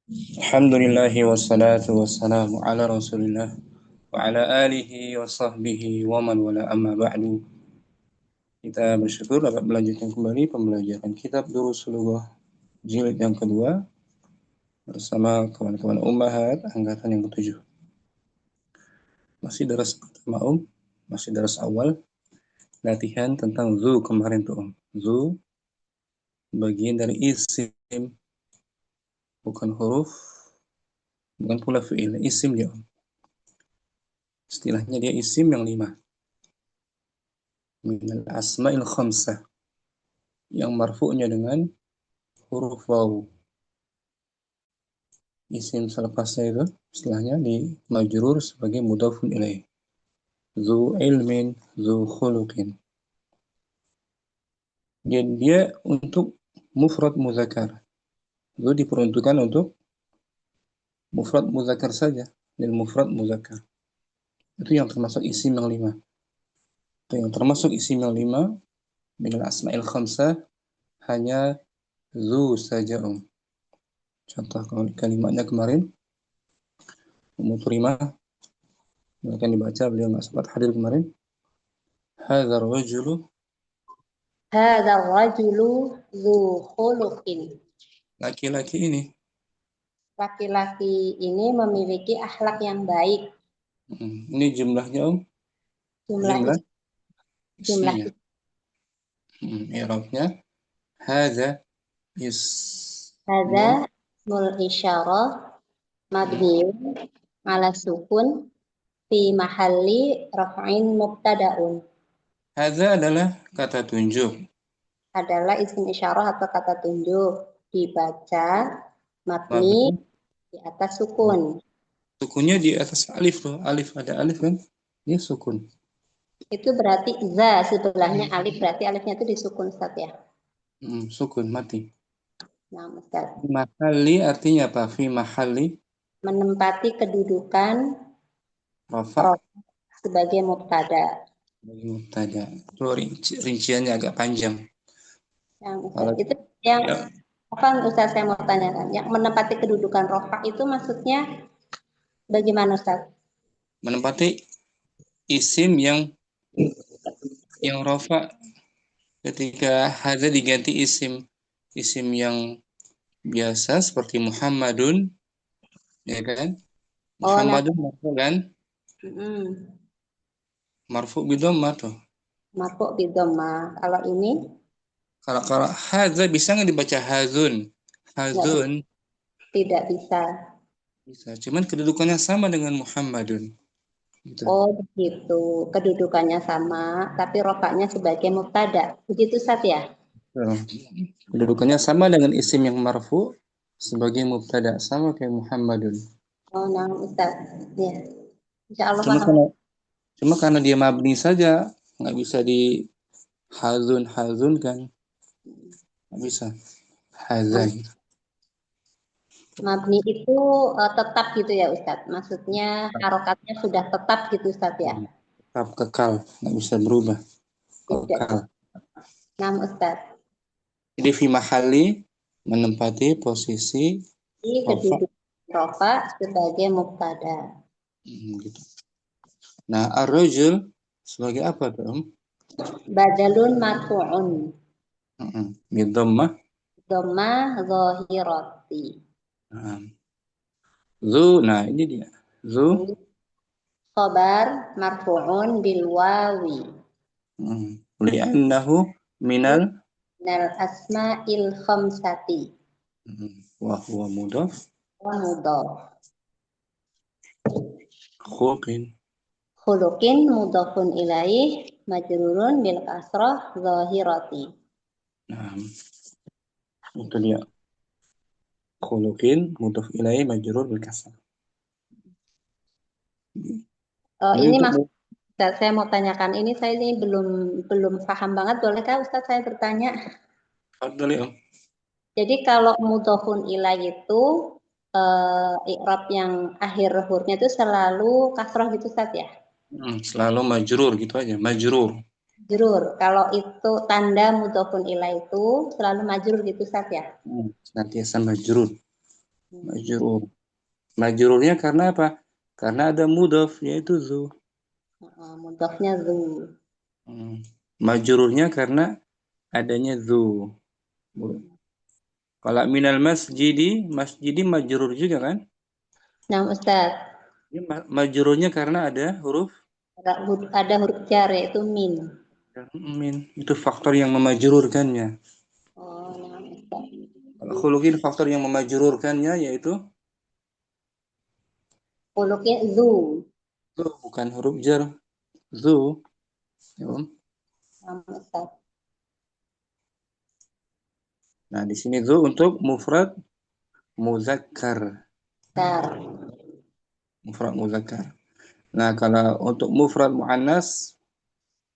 Alhamdulillahi wassalatu wassalamu ala rasulillah wa ala alihi wa sahbihi wa man wala amma ba'du. Kita bersyukur dapat melanjutkan kembali pembelajaran kitab Durusul Lughah jilid yang kedua bersama kawan-kawan Ummahat angkatan yang ketujuh. Masih daras pertama masih daras awal latihan tentang zu kemarin tuh Zu bagian dari isim, bukan huruf, bukan pula fi'il, isim dia. Istilahnya dia isim yang 5. Minal asma'il khamsah, yang marfu'nya dengan huruf waw. Isim selepasnya itu istilahnya di majrur sebagai mudhafun ilaih. Zu ilmin, zu khuluqin. Jadi dia untuk mufrad muzakkar. Zu diperuntukkan untuk mufrad muzakkar saja, dan mufrad muzakkar. Itu yang termasuk isim yang 5. Itu yang termasuk isim yang 5 minal asma'il khamsah hanya zu saja. Contoh kalimatnya kemarin Terima akan dibaca, beliau nggak sempat hadir kemarin. Hadzal rajulu, Hadzal rajulu dzu khuluqin. laki-laki ini. Laki-laki ini memiliki akhlak yang baik. Ini jumlahnya Jumlah jumlah jumlah isminya. I'rabnya hadza ismun. hadza ismul isyarah mabniun ala sukun fi mahalli raf'in mubtada'un. Hadza adalah kata tunjuk. Adalah isim isyarah atau kata tunjuk dibaca mabni Mabni. di atas sukun. Sukunnya di atas alif loh. Alif, ada alif kan? Ini sukun. Itu berarti za sebelahnya alif, berarti alifnya itu disukun Ustaz ya. Sukun mati. Nah, Ustaz. Mahali artinya apa? Fi mahali Menempati kedudukan rafa rof sebagai mubtada. bagi mubtada. Itu rinciannya agak panjang. Yang Ustaz Kalau itu yang ya, apa Ustaz saya mau tanyakan? Yang menempati kedudukan rofa itu maksudnya bagaimana Ustaz? menempati isim yang rafa ketika hadza diganti isim yang biasa seperti Muhammadun, ya kan? Oh, nah, Muhammadun marfu kan? Marfu bidhammah tuh. marfu bidhamma. Kalau ini Kalau hadza bisa nggak dibaca hazun? nggak Hazun tidak bisa. bisa. Cuman kedudukannya sama dengan Muhammadun. Gitu. Oh, begitu. Kedudukannya sama, tapi rofaknya sebagai mubtada. Begitu Ustaz ya? Tuh. Kedudukannya sama dengan isim yang marfu sebagai mubtada, sama kayak Muhammadun. Oh, nah Ustaz. Ya, insya Allah Cuma paham. karena cuma karena dia mabni saja, nggak bisa di hazun kan, nggak bisa hazan. Mabni itu tetap gitu ya Ustadz. Maksudnya harokatnya sudah tetap gitu Ustadz ya. Tetap kekal, nggak bisa berubah, Tidak kekal. bisa. Nah Ustadz. Jadi fi mahali menempati posisi Jadi rafa. kedudukan rofa sebagai mubtada. Gitu. Nah, ar-rajul sebagai apa tuh? Badalun marfu'un. Bidhammah. Dhamma zahirati. Nah, nah ini dia. Zu, Ini khobar marfu'un bil wawi. li'annahu minal Minal asma'il khamsati. wa huwa mudhaf Wa mudhaf. khulqin. Khuluqin mudhafun ilaih majrurun bil kasrah zahirati. Nah, itu dia. Khuluqin mudhaf ilaihi majrur bil kasrah. Ini Ini untuk Mas Ustaz, saya mau tanyakan ini, saya ini belum belum paham banget. Bolehkah Ustaz saya bertanya? Fadhali, Om. Jadi kalau mudhofun ilaih itu i'rab yang akhir hurufnya itu selalu kasroh gitu Ustaz ya? Selalu majrur gitu aja, majrur. Majrur. Kalau itu tanda mudhofun ilaih itu selalu majrur gitu Ustaz ya? Senantiasa majrur. Majrur. Majrurnya karena apa? Karena ada mudhaf yaitu zu. Mudhafnya zu. Majrurnya karena adanya zu. Kalau minal masjidi majrur juga kan? Nah, Ustaz, Ya, majrurnya karena ada huruf ada huruf jar yaitu min. min. Itu faktor yang memajrurkannya. Oh, nah, Ustaz. Kalau khuluqin faktor yang memajrurkannya yaitu Huluknya zu. zu, bukan huruf jar. Zu. Ya, Om. Nah, Ustaz. Nah, di sini zu untuk mufrad muzakkar. Tar. Mufrad muzakkar. Nah, kalau untuk mufrad muannas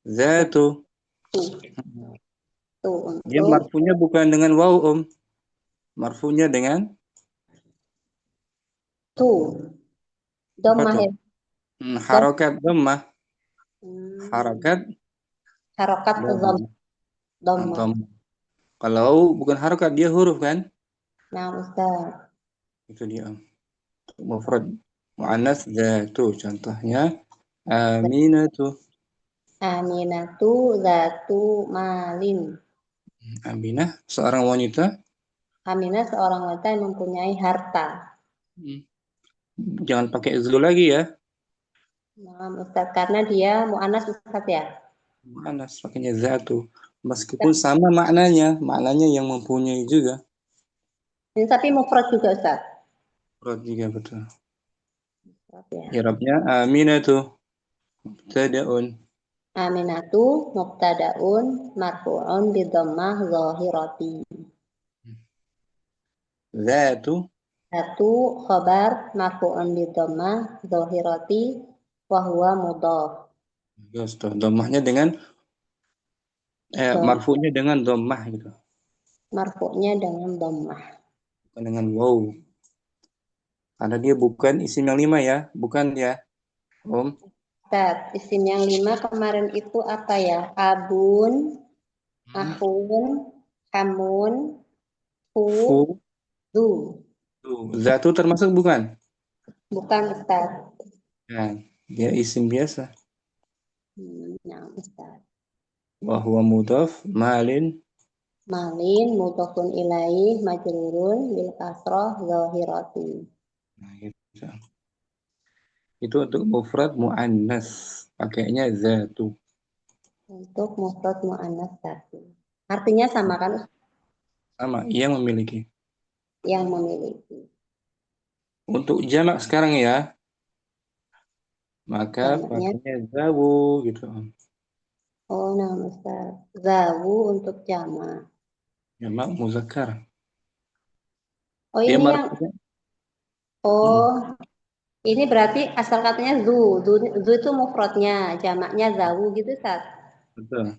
zatu. Tuh Dia untuk marfunya bukan dengan waw, Om. Marfunya dengan tuh. apa Domah tuh? ya. Dom. Harokat dhammah. Hmm. Harokat Harokat dhammah. domah. Kalau bukan harokat dia huruf kan? Nah, Ustaz. Itu dia, Om. Mufrad muannas zatu. Contohnya aminatu. Aminatu zatu malin. Aminah seorang wanita. Aminah seorang wanita yang mempunyai harta. Hmm. Jangan pakai zu lagi ya. Nah, Ustaz, karena dia mu'anas Ustaz ya. Muannas pakainya zatu. Meskipun sama maknanya, maknanya yang mempunyai juga. Ini tapi mufrad juga Ustaz. Mufrad juga betul. Mufrad ya. I'rabnya aminatu mubtada'un. Aminatu mubtadaun marfu'un bi dhammah zahirati. Zatu. Satu khabar marfu'un bi dhammah zahirati wa huwa mudhaf. Yes, tuh. Dhammahnya dengan Dom, marfu'nya dengan dhammah gitu. marfu'nya dengan dhammah. Bukan dengan waw. Karena dia bukan isim yang lima ya, bukan ya, Om. Ustaz, isim yang 5 kemarin itu apa ya? Abun, ahun, hamun, hu, Fu. du. Tuh. Zatu termasuk bukan? Bukan Ustaz. Nah, dia isim biasa. Nah, Ustaz. Wa huwa mudhaf malin. Malin mudhafun ilaih majrurun bil kasroh zahirati. Nah, gitu. Itu untuk mufrad muannas, pakainya zatu. Untuk mufrad muannas satu. Artinya sama kan Sama, yang memiliki. yang memiliki. Untuk jamak sekarang ya, maka Jamaknya pakainya zawu gitu. oh nah Ustaz. Zawu untuk jamak. Jamak muzakkar. Oh Dia ini yang marfu'nya. oh ini berarti asal katanya zu. Zu itu mufradnya, jamaknya zawu gitu Ustaz. Betul.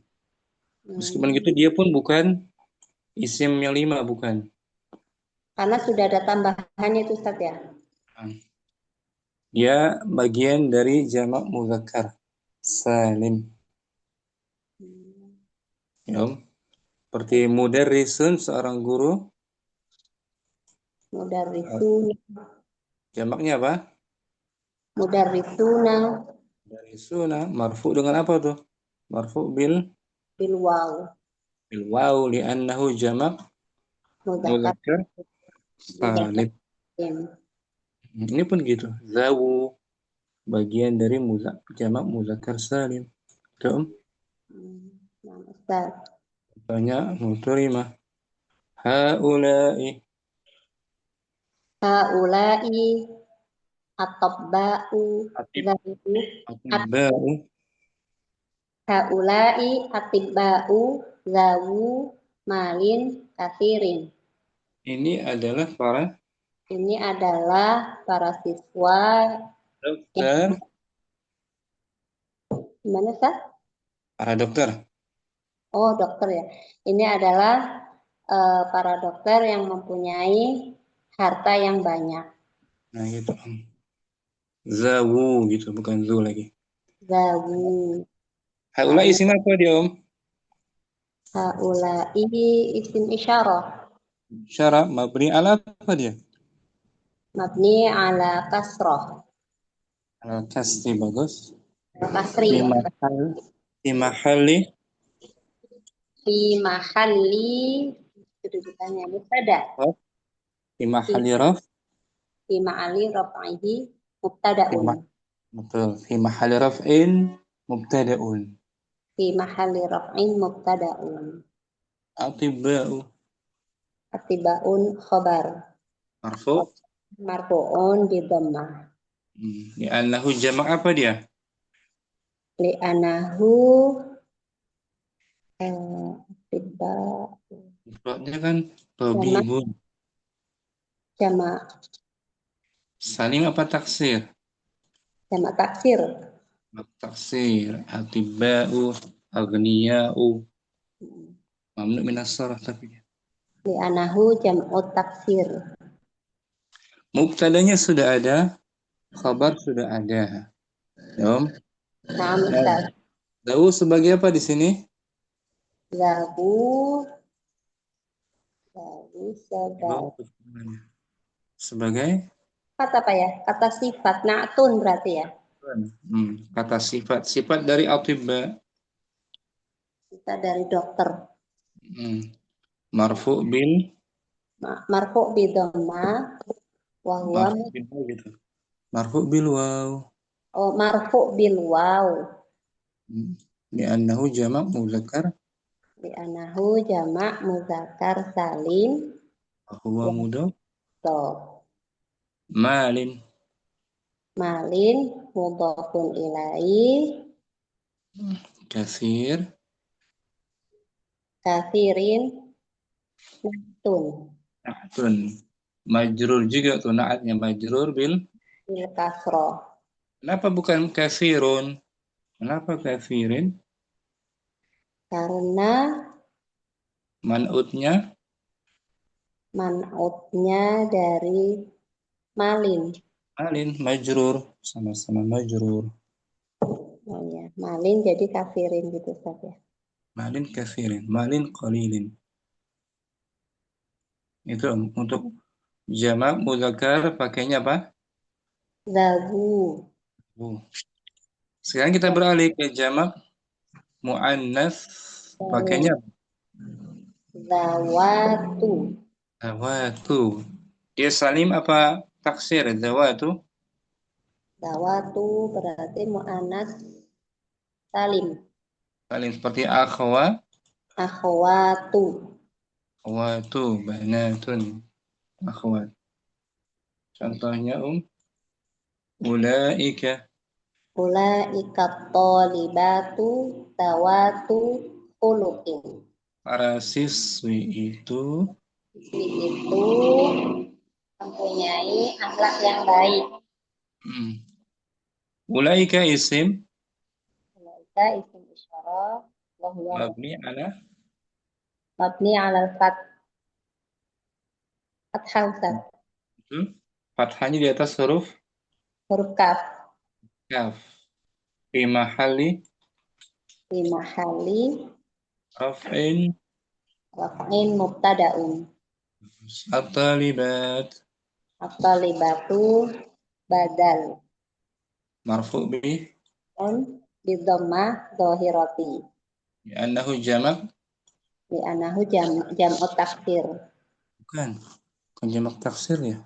Meskipun gitu Hmm. dia pun bukan isim yang lima, bukan. Karena sudah ada tambahannya itu Ustaz ya. Dia bagian dari jamak muzakkar salim. Hmm. Ya, Om. Seperti mudarrisun seorang guru. Mudarrisun, Jamaknya apa? mudarrisuna Mudarrisuna. Marfu dengan apa tuh? Marfu bil waw. bil waw li'annahu jamak Mudzakkar muzakkar mudzakkar salim. salim. Ini pun gitu. Zawu bagian dari jamak muzakkar salim. Itu, Om. Nah, Ustaz. Banyak muterimah. Haula'i. Haula'i at-tabba'u Atib. zawu at Atibba'u. haula'i atibba'u zawu malin kafirin. Ini adalah para Ini adalah para siswa yang dokter. gimana Ustaz? Para dokter. Oh, dokter ya. Ini adalah para dokter yang mempunyai harta yang banyak. Nah, gitu, Om. Zawu gitu, bukan zu lagi. Zawu. Haula Zawu. isim apa dia, Om? Haula'i isim isyarah. Syara mabni ala apa dia? Mabni ala kasroh. Kasri bagus. Kasri Fi ya. mahal. Fi mahali. Fi mahalli kedudukannya mubtada. Fi Fi, mahali raf. fi ma'ali raf'ihi Fi mubtada'un. betul. Fi mahali raf'in mubtada'un. Fi mahalli raf'in mubtada'un. Atibba'u. Atiba'un khobar. Marfu. Marfu'un bidhammah. Li'annahu jamak apa dia? Li'anahu tiba Mufradnya kan jamak tabibun. jamak Salim apa taksir? jamak taksir. Taksir. Atibba'u. Aghniya'u. Mamnu minas sarah tapi dia. Li'anahu jam'ut taksir. Mubtadanya sudah ada, khabar sudah ada. Yom. Nah, Nah, Ustaz. lahu sebagai apa di sini? Lahu Lahu sebagai sebagai kata apa ya? Kata sifat na'tun berarti ya. kata sifat dari atibba. Kita dari dokter. Marfu bil Marfu bidhamma wa huwa marfu bil waw gitu. Marfu bil waw. marfu bil waw. Li'annahu jamak muzakkar Li'anahu jamak muzakkar salim huwa mudhaf mudhaf. malin Malin mudhafun ilaih kasir kafirin na'tun na'tun majrur juga tuh naatnya majrur bil. bil kasroh. Kenapa bukan kasirun? Kenapa kafirin? Karena Man'utnya man'utnya dari malin. malin majrur sama-sama majrur. Oh ya, malin jadi kafirin gitu saja. Malin kafirin, malin qalilin. Itu untuk jamak muzakkar pakainya apa? Zagu, Sekarang kita beralih ke jamak muannas pakainya apa? zawatu. Zawatu. Dia salim apa taksir zawatu? Zawatu berarti mu'annas salim. Salim seperti akhwa, Akhwatu. akhwatu, banatun, akhwat. Contohnya ulaika Ulaika thalibatu zawatu khuluqin. para siswi itu Itu mempunyai akhlak yang baik. ulaika isim Ulaika isim isyarah wa huwa mabni ala mabni 'alal fathah. fathahnya di atas huruf Huruf kaf kaf fi mahalli di mahali raf'in raf'in mubtada'un. at-talibat At-talibatu badal marfu' bi on di dhammah dhahirati annahu jamak di anahu jam'ut taksir. bukan jamak taksir ya,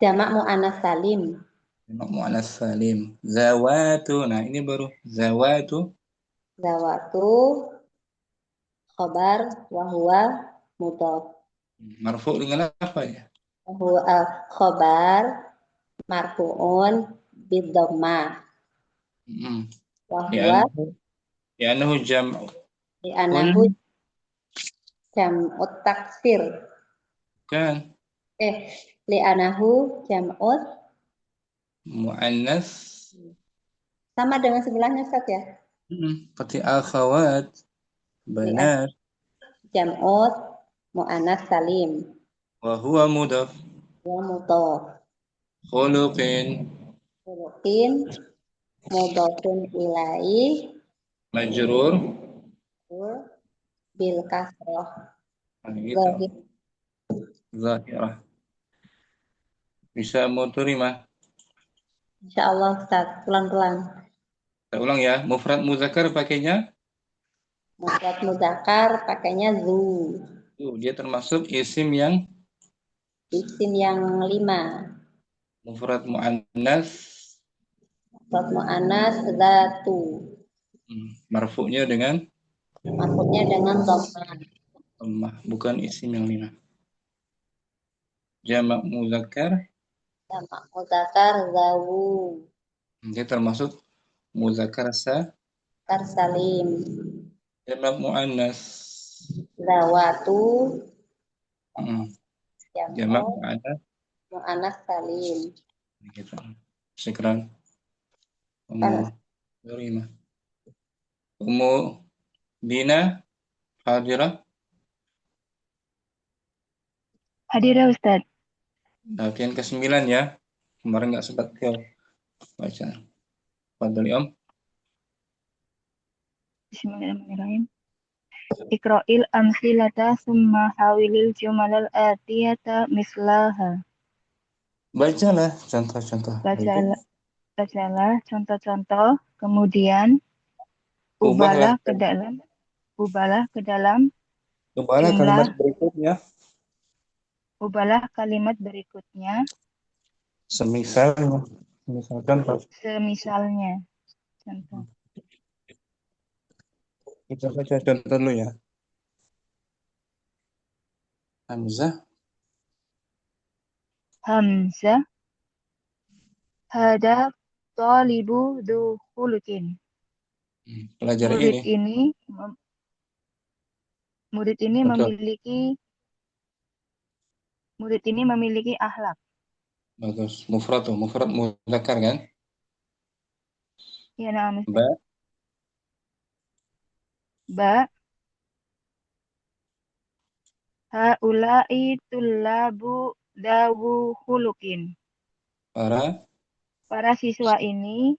Jamak mu'annas salim. jamak muannas salim zawatu. Nah ini baru zawatu Zawatu khobar wa huwa mudhaf. marfu' dengan apa ya? Huwa khobar marfu'un bid dhammah wa huwa Li'annahu jam'un di anahu jam'ut taksir. kan Li anahu jam'ut muannas sama dengan sebelahnya Ustaz ya. seperti akhawat Li banat jam'ut mu'annas salim wa huwa mudhaf wa mudhaf. khuluqin Khuluqin mudhafun ilaih majrur. bil kasroh Nah, gitu. zahir. Zahirah. Bisa mau terima? Insya Allah Ustaz, pelan-pelan. Kita ulang ya. Mufrad muzakkar pakainya Mufrad muzakkar pakainya zu. tuh, dia termasuk isim yang Isim yang 5. mufrad muannas. Mufrad muannas zatu. Marfu'nya dengan Maksudnya dengan dhamma. dhammah, bukan isim yang lina. Jamak muzakkar, Jamak muzakkar zawu. dia termasuk muzakkar Tarsalim. jamak muannas. Zawatu. Hmm, jamak Jamak muannas muannas salim. gitu. Sekarang Kan terima. Ummu Dina hadirah. Hadirah Ustaz. Latihan ke-9 ya. Kemarin nggak sempat ke baca. Fadli Om. Bismillahirrahmanirrahim. Iqra'il amsilata summa hawilil jumalal atiyata mislaha. Bacalah contoh-contoh berikut. Bacalah contoh-contoh, kemudian Ubahlah ubahlah ke dalam kalimat jumlah, berikutnya. ubahlah kalimat berikutnya Semisal contoh. semisalnya. Contoh. Kita baca contoh dulu ya. Hamzah. Hamzah hada talibu du khuluqin. Pelajari Murid ini. ini murid ini Contoh. memiliki murid ini memiliki akhlak. Bagus. Mufrad tuh. Mufrad muzakkar kan? Ya, na'am Ustaz. Ba. Ba haula'i tullabu dawu khuluqin. Para siswa ini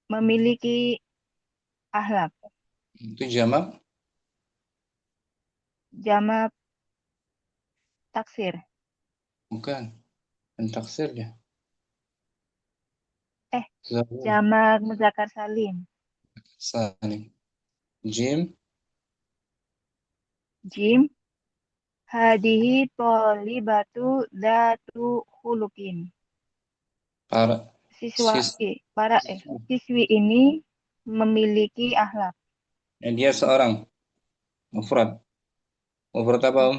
memiliki akhlak. Itu jamak. Jamak taksir. Bukan. Dan taksir ya. Zawu. Jamak muzakkar salim. Salim. Jim. Jim hadihi thalibatu datu khuluqin. Para Siswi ini memiliki akhlak. dia seorang. Mufrad. Mufrad apa Om?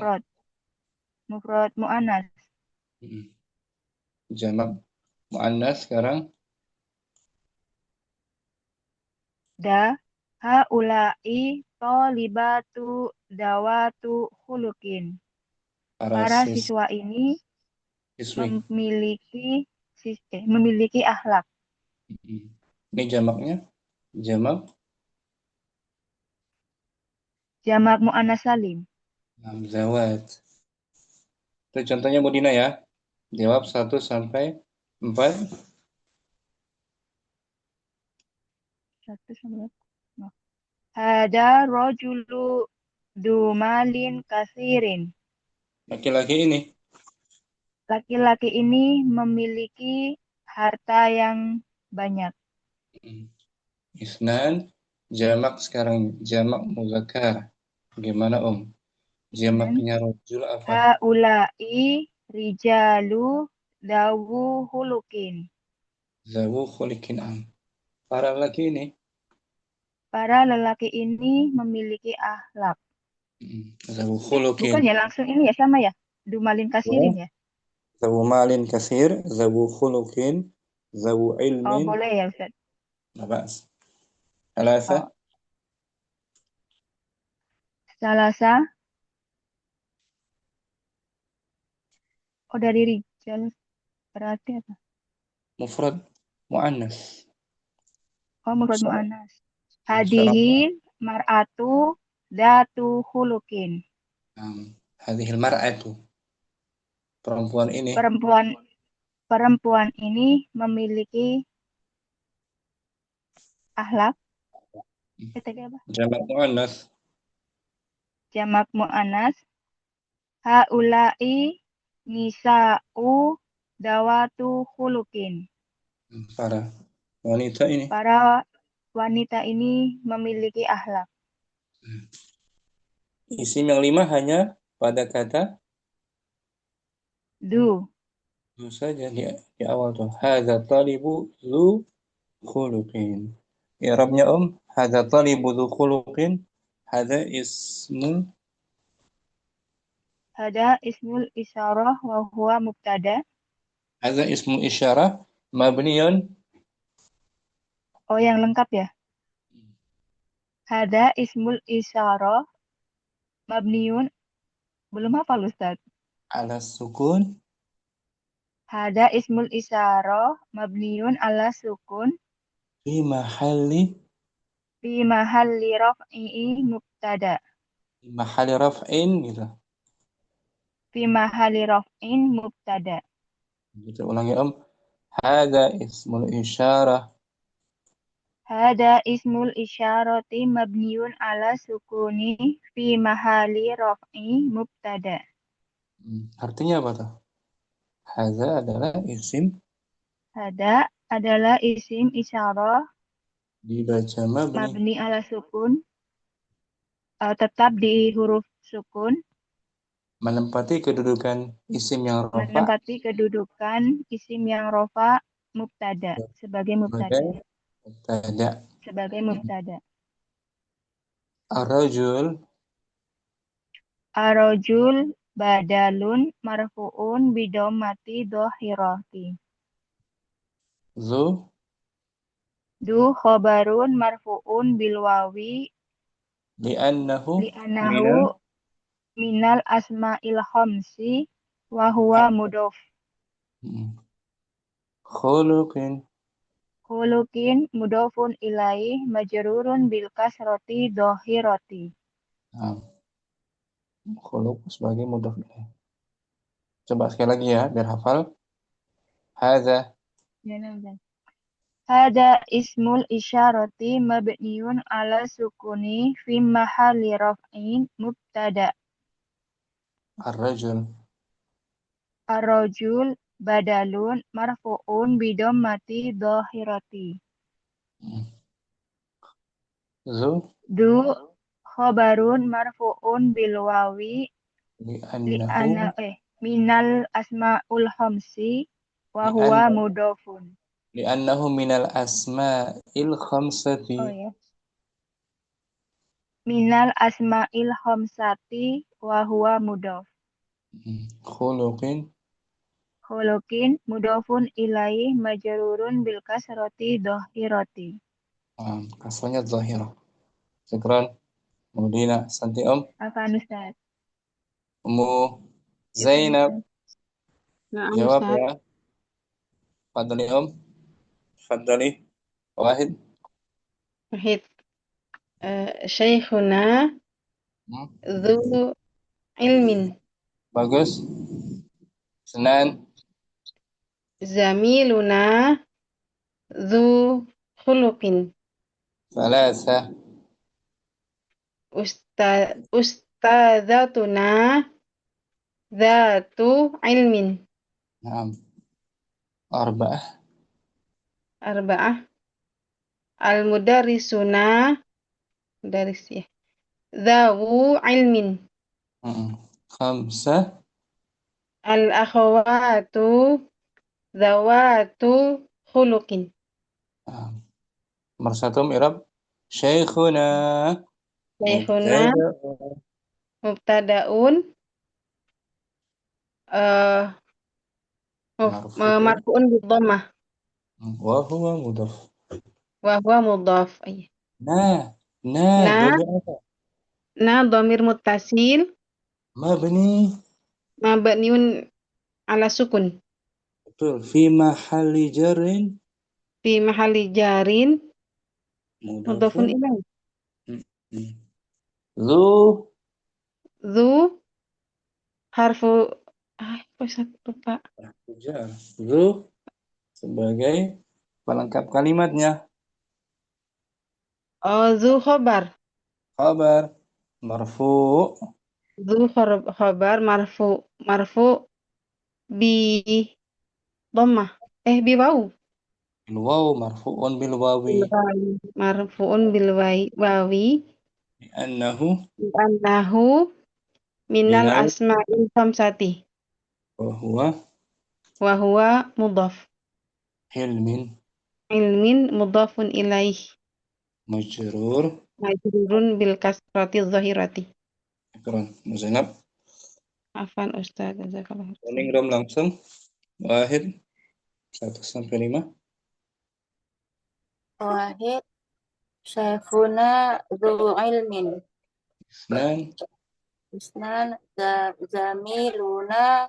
Mufrad muannas. Jamak muannas sekarang. Da haula'i thalibatu dawatu khuluqin. Para siswa ini memiliki akhlak. Ini jamaknya. Jamak muannas salim. Zawat. Itu contohnya Budina ya. Jawab 1 sampai 4. 1 sampai 4. Hada rajulu dumalin kasirin. Laki-laki ini. Laki-laki ini memiliki harta yang banyak. Isnan. Jamak sekarang. Jamak muzakkar. Gimana Om? Jamaknya rajul apa? Haula'i rijalu dawu hulukin. Zawu khulikin am. Para laki ini. Para lelaki ini memiliki akhlak. Zawu khulukin. Bukan ya, langsung ini ya, sama ya? Dumalin kasirin ya? Zawu malin kasir. Zawu khulukin. Zawu ilmin. Oh, boleh ya Ustaz? Nabas. Alasa. Salasa. Oh, dari rijal. Berarti apa? Mufrad muannas. Oh, mufrad muannas. Hadihi mar'atu datu hulukin. Hadhil mar'atu. Perempuan ini. Perempuan ini memiliki akhlak. Jamak muannas. Jamak muannas. Haula'i nisa'u dawatu khuluqin. Para wanita ini. Para wanita ini memiliki akhlak. Isim yang 5 hanya pada kata Du. Du saja di awal tuh. Hadza talibu zu khuluqin. I'rabnya hadza talibu zu khuluqin. Hadza ismu Hada ismul isyarah wa huwa mubtada. hadza ismu isyarah mabniyun. Oh, yang lengkap ya. Hada ismul isyarah mabniun. Belum hafal Ustaz. Ala sukun Hada ismul isyarah mabniun ala sukun fi mahalli fi mahalli raf'i mubtada. raf'in gitu. Fi mahalli raf'in mubtada. Kita ulangi hadza ismul isyarah Hada ismul isyarati mabniun ala sukuni fi mahalli raf'i mubtada. Artinya apa tuh? Hadza adalah isim Hada adalah isim isyarah dibaca mabni mabni ala sukun, tetap di huruf sukun, menempati kedudukan isim yang rafa menempati kedudukan isim yang rofa mubtada sebagai mubtada. Sebagai mubtada. Ar-rajul Arojul badalun marfu'un bidomati dohirati. zu Du khobarun marfu'un bilwawi li'annahu li'anahu minal asma'il khamsi wa huwa mudof. khuluqin Khuluqin mudofun ilaih majrurun bil kasroti dohirati. Khuluq sebagai mudhaf ilaih. Coba sekali lagi ya biar hafal. Hadza Hada ismul isyarati mabniun ala sukuni fi mahalli raf'in mubtada. ar-rajul Ar-rajul badalun marfu'un bidommati dohirati. zu Du khobarun marfu'un bilwawi li'annahu minal asma'ul khamsi wa huwa mudofun. li'annahu minal asma'il khamsati. Oh ya. Minal asma'il khamsati wa huwa mudof. Khuluqin Khuluqin mudofun ilaih majrurun bil kasroti dohirati. kasranya zahirah. Syukran. Mudina santi Afan Ustaz. Ummu Zainab Na'am, jawab Ustaz. ya. Fadli Fadli Wahid. Wahid. Syekhuna dzu ilmin. Bagus. Senan. Zamiluna dzu khuluqin. Salasa. Ustadzatuna dzatu ilmin. Naam. Arba'ah. Arba'ah. Al-mudarrisuna mudarris ya. Dzawu ilmin. Khamsah. Al-akhawatu dzawatu khuluqin. Nomor 1 i'rab Syekhuna Syekhuna mubtadaun marfu'un bidhammah wa huwa mudhaf. wa huwa mudhaf. Nah, dhamir apa? Dhamir muttasil Mabni. mabniun ala sukun. Betul. Fi mahalli jarrin. Fi mahalli jarin mudhafun Mudhafun ilaih. Zu Harfu lupa. Zu sebagai pelengkap kalimatnya. Zu khobar. Khabar marfu. Zu khobar marfu bi dhammah. Biwaw. Al-waw marfu'un bil wawi. Bilwawi. Marfu'un wawi. Li'annahu Annahu minal minal asma'il khamsati. wa huwa Wa huwa mudhaf. hilmin Ilmin mudhafun ilaih. majrur. Majrurun bil kasrati zahirati. Ikran. Zainab. Afan Ustaz. Jazakallah. Kuning rom langsung. Wahid 1 sampai 5. Wahid, syaifuna dzu ilmin. Isnan Isnan, zamiluna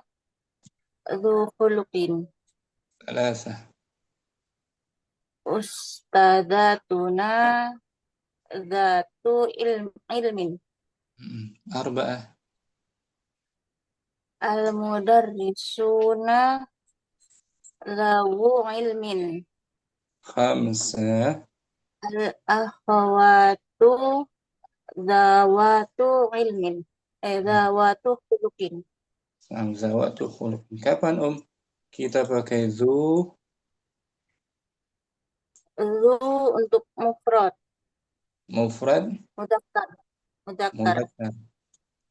dzu khuluqin. Thalatha Ustadzatuna dzatu ilmin. Arba'ah Al-mudarrisuna dzawu ilmin. Khamsah Al-akhawatu dzawatu ilmin. Dzawatu khuluqin. Zawatu khuluq. Kapan kita pakai zu Dzu untuk mufrad, mufrad mudzakkar. Mudzakkar. mudzakkar?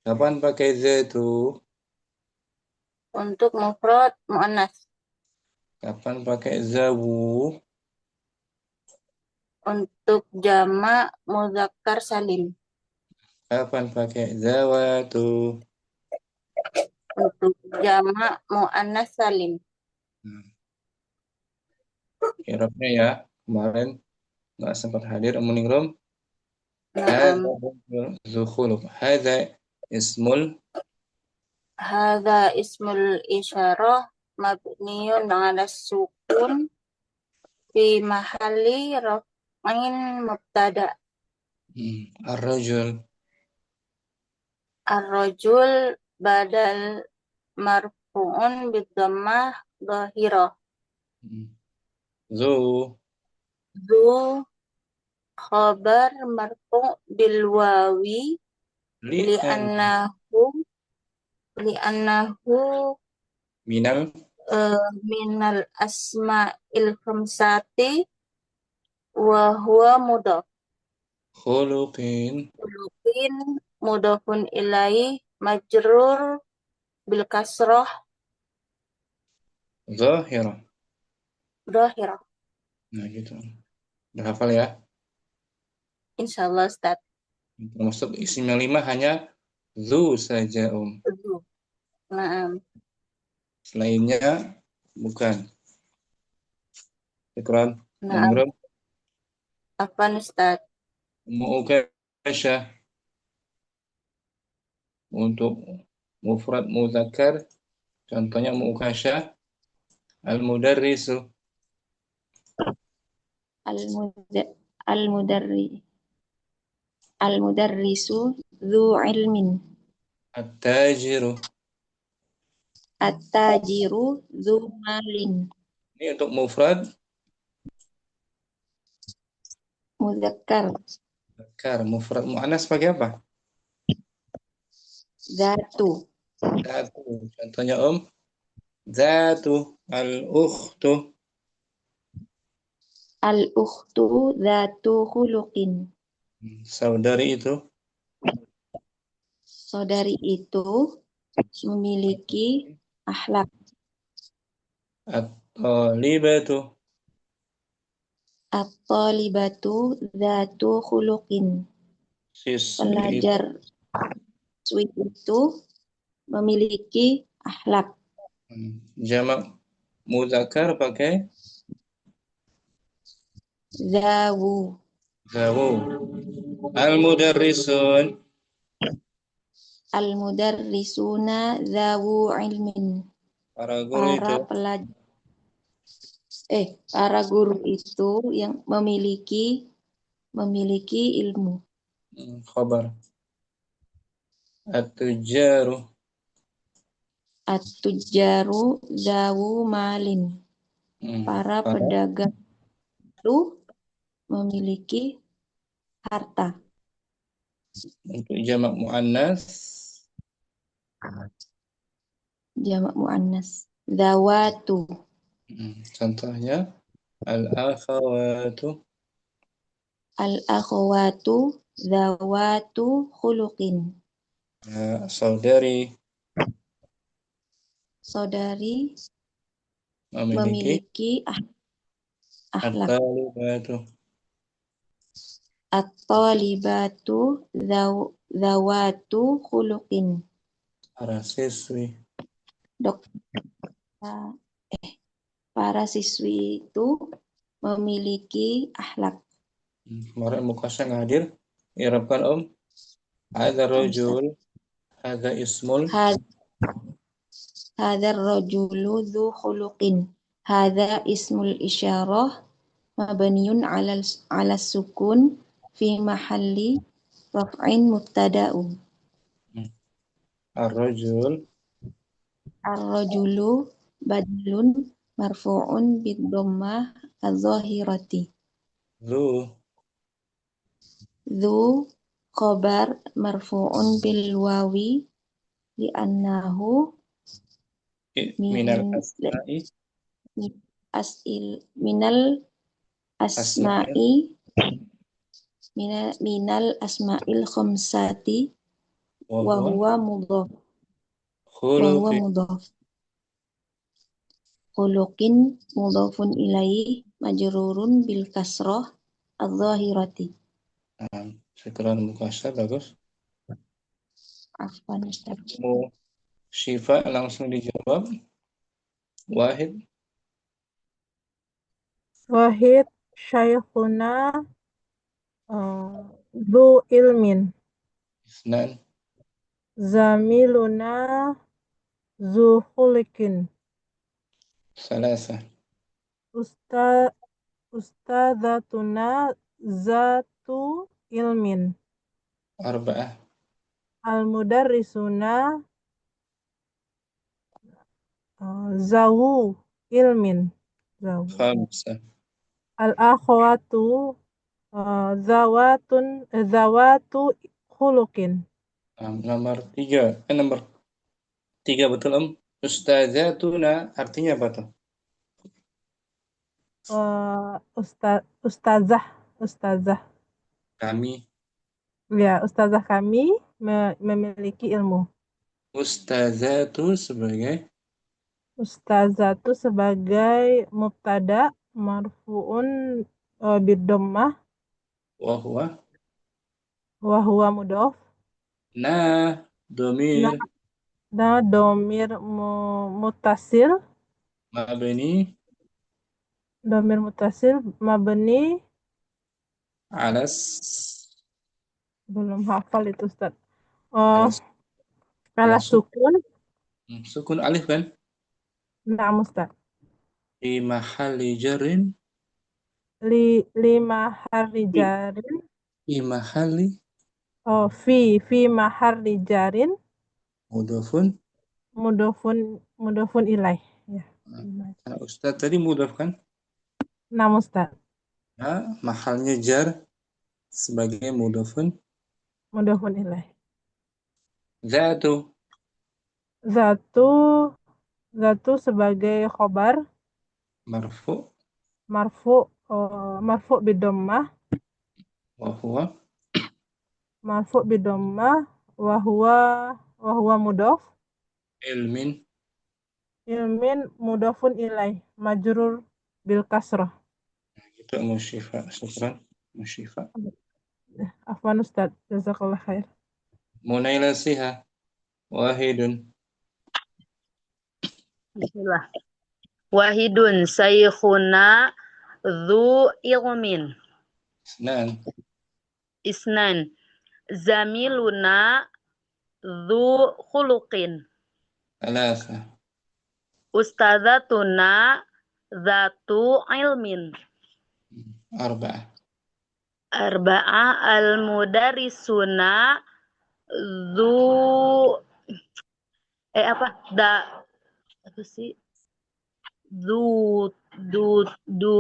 Kapan pakai zatu? Untuk mufrad muannas. Kapan pakai zawu? Untuk jamak mudzakkar salim. Kapan pakai zawatu? Untuk jamak muannas salim. Irabnya ya, kemarin nggak sempat hadir Muningrum. Naam. Zukhuluk. Hadza ismul Hadza ismul isyarah mabniun 'ala sukun fi mahalli raf'in mubtada. ar-rajul. Ar-rajul badal marfu'un bidhammah dhahirah. Zu Zu khabar marfu' bil wawi li'annahu minal minal asma'il khamsati wa huwa mudhaf. khuluqin Khuluqin mudhafun ilaih majrur bil kasrah zahirah. dhahirah. Nah gitu. Udah hafal ya? Insyaallah Ustaz. Termasuk isim yang 5 hanya zu saja Zu. Naam. Selainnya bukan. Ikran. Naam. Apa Ustaz? Mu'ukasha untuk mufrad mudzakkar, contohnya mu'ukasha al-mudarrisu. Al-mudarrisu dzu ilmin. At-tajiru. At-tajiru dzu malin. Ini untuk mufrad Mudzakkar. Mufrad mu'annas pakai apa? Zatu. Zatu. Contohnya Zatu. Al-ukhtu. Al-ukhtu zatu khuluqin. Saudari itu. Saudari itu memiliki akhlak. At-talibatu. At-talibatu zatu khuluqin. Pelajar siswi itu memiliki akhlak. Jamak mudzakkar pakai Zawu. zawu. Al-mudarrisun. Al-mudarrisuna zawu ilmin. Para guru itu. Para guru itu yang memiliki ilmu. Khabar. At-tujjaru. At-tujjaru zawu malin. Para pedagang itu memiliki harta. Untuk jamak muannas. Jamak muannas zawatu. Contohnya al-akhawatu. Al-akhwatu dzawatu khuluqin. Saudari Saudari memiliki memiliki akhlak. at-talibatu. At-talibatu dzawatu khuluqin. Para siswi. Para siswi itu memiliki akhlak. Kemarin Mukasya nggak hadir. Irabkan Om. Hadza rajul. Hadza ismul. Hadzal rajulu dzu khuluqin. Hadza ismul isyarah mabniun 'ala sukun fi mahalli raf'in mubtada'un. Ar-rajul. Ar-rajulu badlun marfu'un bid-dhammah adh-dhahirati. Dzu khabar marfu'un bil wawi li'annahu Minal asma'i. minal asma'i minal asma'il khamsati wa huwa mudhaf. Khuluqin mudhafun ilaihi majrurun bil kasrah adh-dhahirati. Syukran Mukasya, bagus. Afwan Ustaz. Syifa langsung dijawab. Wahid. Wahid syaikhuna dzu ilmin. Isnan. Zamiluna dzu khuliqin. Salasa. Ustadzatuna zatu ilmin. Arba'ah. Al-mudarrisuna zawu ilmin. Khamsah. Al-akhwatu zawatu khuluqin. Nomor 3. Nomor 3 betul Om. Ustazatuna artinya apa tuh? Ustazah. Kami. Ya, ustazah kami memiliki ilmu. Ustazatu sebagai Ustazatu sebagai mubtada marfu'un bid-dhammah wa huwa mudhaf. Domir Domir mutasil mabni alas belum hafal itu Ustaz. alas Sukun. Sukun alif kan? Na'am Ustaz. Fi mahalli jarrin. Li mahalli jarin. Fi mahalli. Fi mahalli jarin. Mudhafun ilaih. Ya. Ustaz tadi mudhaf kan? Na'am Ustaz. Nah, mahalnya jar sebagai mudhafun ilaih. Zatu sebagai khobar marfu bidhammah wa huwa mudhaf. Ilmin mudhafun ilaih majrur bil kasrah. Itu Musyifa. Syukran Musyifa. Afwan Ustaz, jazakallah khair. Munaila Siha. Wahidun. Bismillah. Wahidun saykhuna dzu ilmin. Isnan zamiluna dzu khuluqin. Salasa. Ustadzatuna zatu ilmin. Arba'ah al-mudarrisuna dzu apa sih?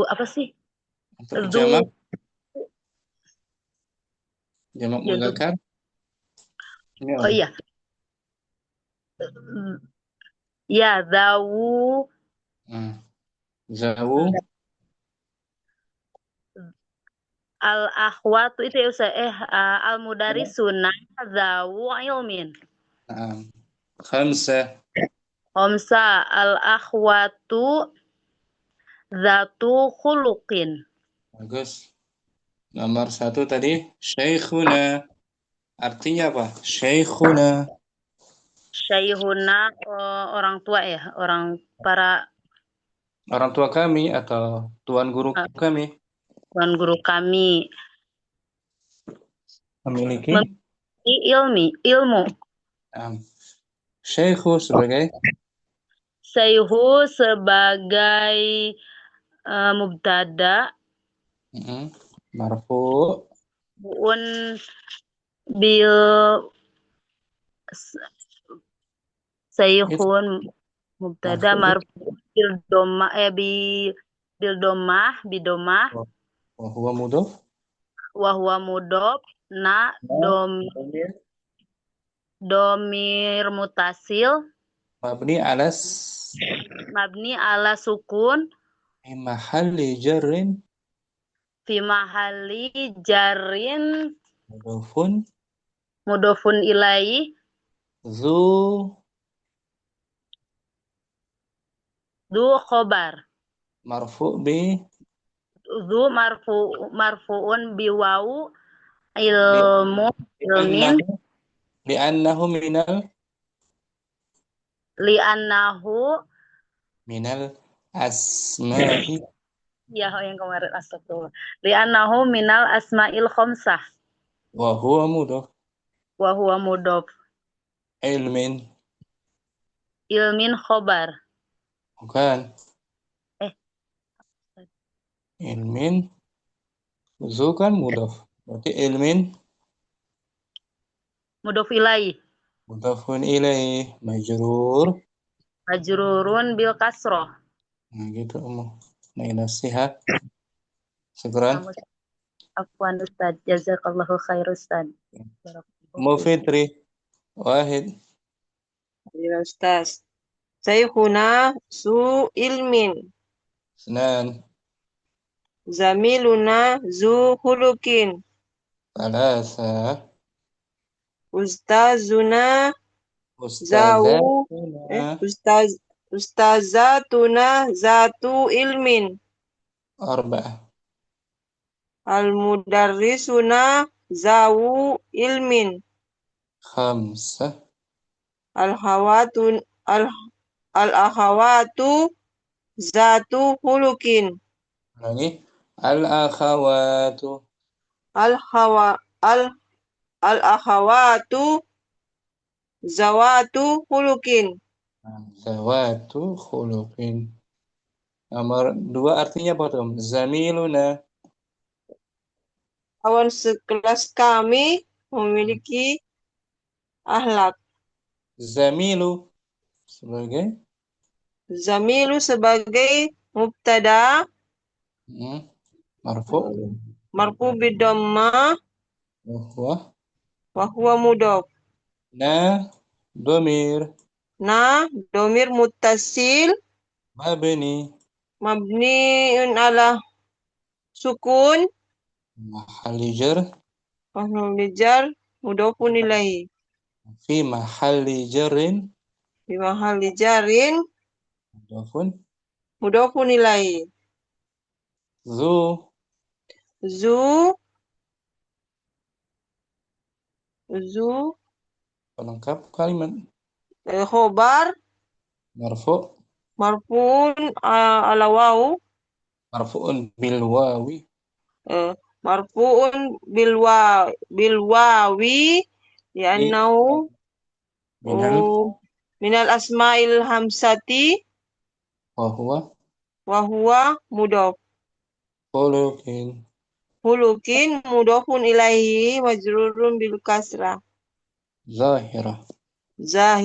Apa sih? Jamak mudzakkar. Oh iya. Ya, Zawu. Al-akhwatu itu ya Ustaz. Al-mudarisuna zawu ilmin. Naam. Khamsah. Khamsa al-akhwatu zatu khuluqin. Bagus. Nomor 1 tadi Syekhuna. Artinya apa? Syekhuna. Syayhuna orang tua ya, orang Orang tua kami atau tuan guru kami tuan guru kami memiliki ilmu. Syekhu sebagai Syaihu sebagai mubtada marfu bil Sayhun mubtada marfu bil domah bidomah wa huwa mudhof na domir mutasil mabni ala sukun fi mahalli jarrin mudhofun ilaihi du khobar marfu'un bi wawu ilmin li'annahu minal asma'i ya yang kemarin astagfirullah li'annahu minal asma'il khamsah wa huwa mudhof ilmin khobar bukan ilmin zu kan mudhof berarti ilmin mudhof ilaihi mudhofun ilaihi majrurun bil kasroh. Nah gitu Nah nasihat syukran Afwan Ustaz, jazakallahu khair Ustaz. Mufitri Wahid. Ya Ustaz. Saykhuna su ilmin. Senan. Zamiluna zu khuluqin. Salasa. Ustazuna zawu ustazatuna zatu ilmin. Arba'ah. Al-mudarrisuna zawu ilmin. Khamsah. Al-akhawatu zatu khuluqin. Lagi al-akhawatu. Al-akhawatu zawatu khuluqin. Zawatu khuluqin. Nomor 2 artinya apa tuh? Zamiluna. Kawan sekelas kami memiliki akhlak. Zamilu sebagai mubtada marfu bidhamma wa huwa mudhof. Domir muttasil mabniun ala sukun mahalli jar mudhofun ilaihi fi mahalli jarrin mudhofun ilaihi zu pelengkap kalimat khobar marfu'un ala wawu marfu'un bil wawi li'annahu minal asma'il hamsati wa huwa mudhof. Khuluqin mudhofun ilaihi majrurun bil kasrah zahirah. Bisa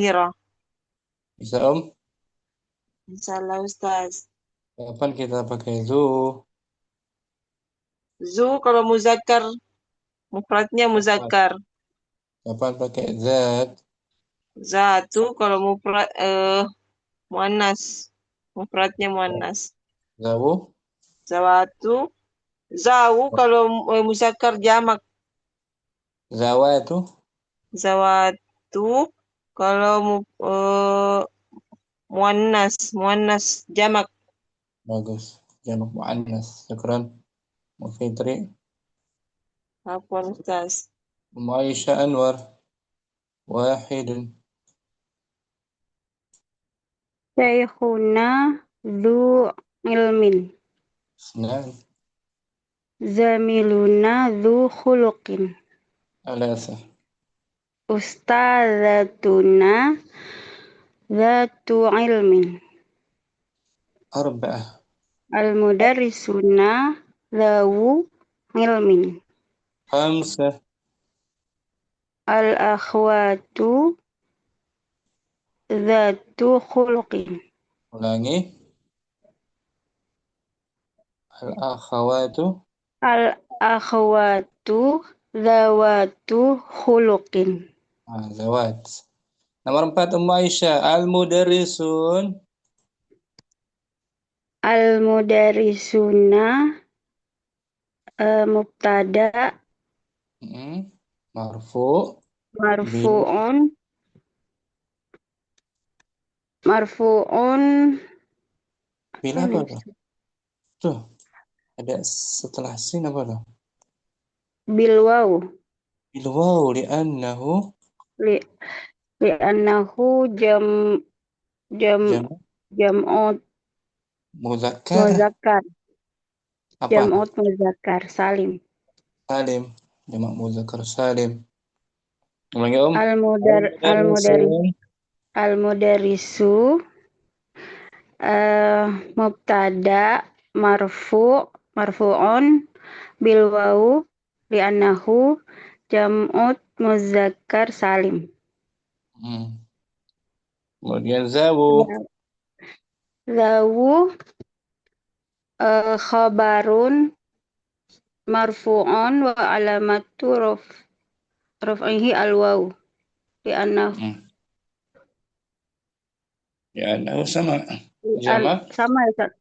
Insyaallah Ustaz. Kapan kita pakai zu kalau muzakkar mufradnya muzakkar. Kapan pakai zatu kalau mufrad muannas mufradnya muannas. Zawu. Zawatu. Zawu kalau muzakkar jamak. Zawatu. Zawatu kalau muannas jamak. Bagus. Jamak muannas. Syukran. Bu Fitri. Apa Ustaz? Ummu Aisyah Anwar. Wahidun. Syekhuna dzu ilmin. Isnan. Zamiluna dzu khuluqin. Alasa. Ustadzatuna dzatu ilmin. Arba'ah. Al-mudarrisuna dzawu ilmin. Khamsah. Al-akhwatu dzatu khuluqin. Ulangi. Al-akhawatu. Al-akhwatu dzawatu khuluqin. Zawat. Nomor 4 Ummu Aisyah. Al-mudarrisun. Al-mudarrisuna mubtada Marfu. marfu'un marfu'un Bila apa tuh? Tuh. Ada setelah sin apa tuh? bil waw Bil waw li'annahu li li'annahu jam'ut muzakkar. muzakkar Apa? jam'ut muzakkar salim. Salim. Jamak muzakkar salim. Ulangi Al-mudarrisu mubtada marfu'un bil waw li'annahu jam'ut muzakkar salim. Kemudian zawu. Zawu khabarun marfu'un wa alamatu raf'ihi al-waw li'annahu sama. Jamak. sama ya Ustaz.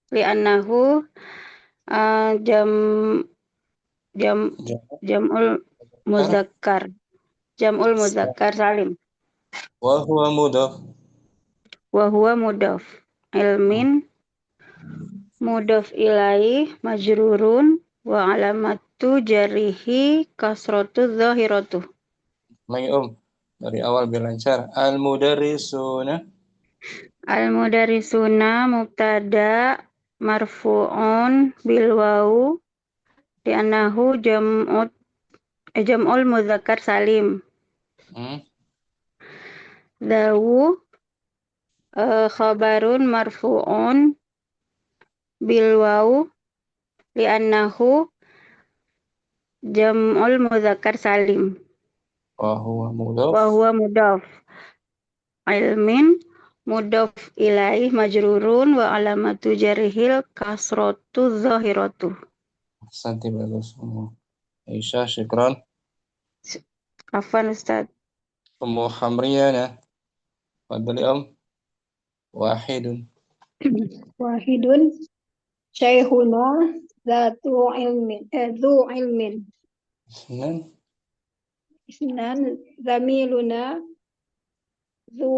Li'annahu jam'ul muzakkar salim. Wa huwa mudhaf. Wa huwa mudhaf. Ilmin mudhaf ilaih majrurun wa alamatu jarihi kasratu zahiratu. Ulangi dari awal biar lancar. Al-mudarrisuna. Al-mudarrisuna mubtada marfu'un bil waw li'annahu jam'ul muzakkar salim. Zawu khabarun marfu'un bil waw li'annahu jam'ul muzakkar salim. Wa huwa mudhaf. Ilmin mudhaf ilaih majrurun wa alamatu jarihil kasratu zahiratu. Santi bagus. Aisyah, syukran. Afwan Ustaz. Ummu Hamriyana. Fadli Wahidun. Wahidun syekhuna dzatu ilmin. Isnan zamiluna dzu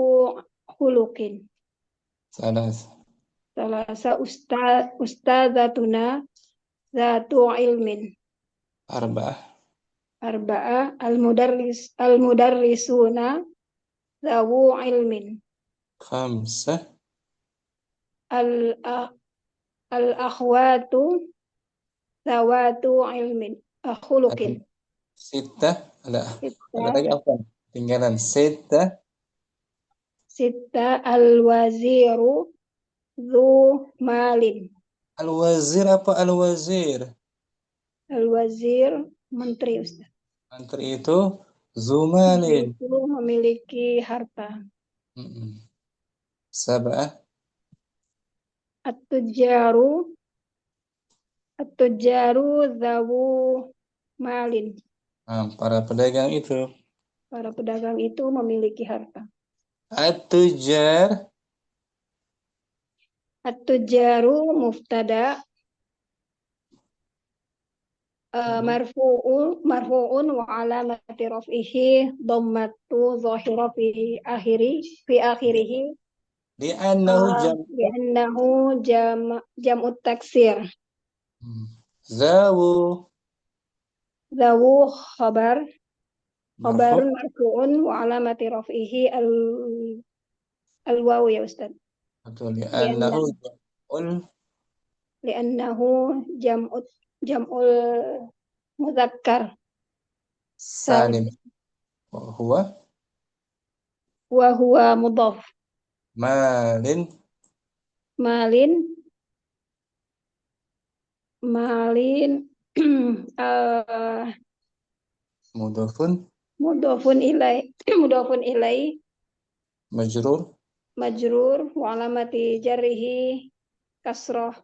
khuluqin. Salasa ustadzatuna dzatu ilmin. Arba'ah al-mudarrisuna dzawu ilmin. Khamsah. Al-akhwatu dzawatu ilmin. Khuluqin. Sittah. Ada lagi apa? Tinggalan sittah. Al-waziru dzu malin. Al-wazir apa al-wazir? Al-wazir menteri Ustaz. Menteri itu zumalin. Itu memiliki harta. Sab'ah. At-tujjaru dzawu malin. Para pedagang itu memiliki harta. At-tujjar At-tujaru mubtada marfu'un wa alamati raf'ihi dhammatu dhahira fi akhirih Li'annahu li'annahu jam'ut taksir. zawu Zawu khabarun marfu' marfu'un wa alamati raf'ihi al-wawu ya Ustaz. atau li'annahu Li'annahu jam'ul mudzakkar salim wa huwa mudhaf. malin mudhafun ilai majrur wa alamati jarrihi kasrah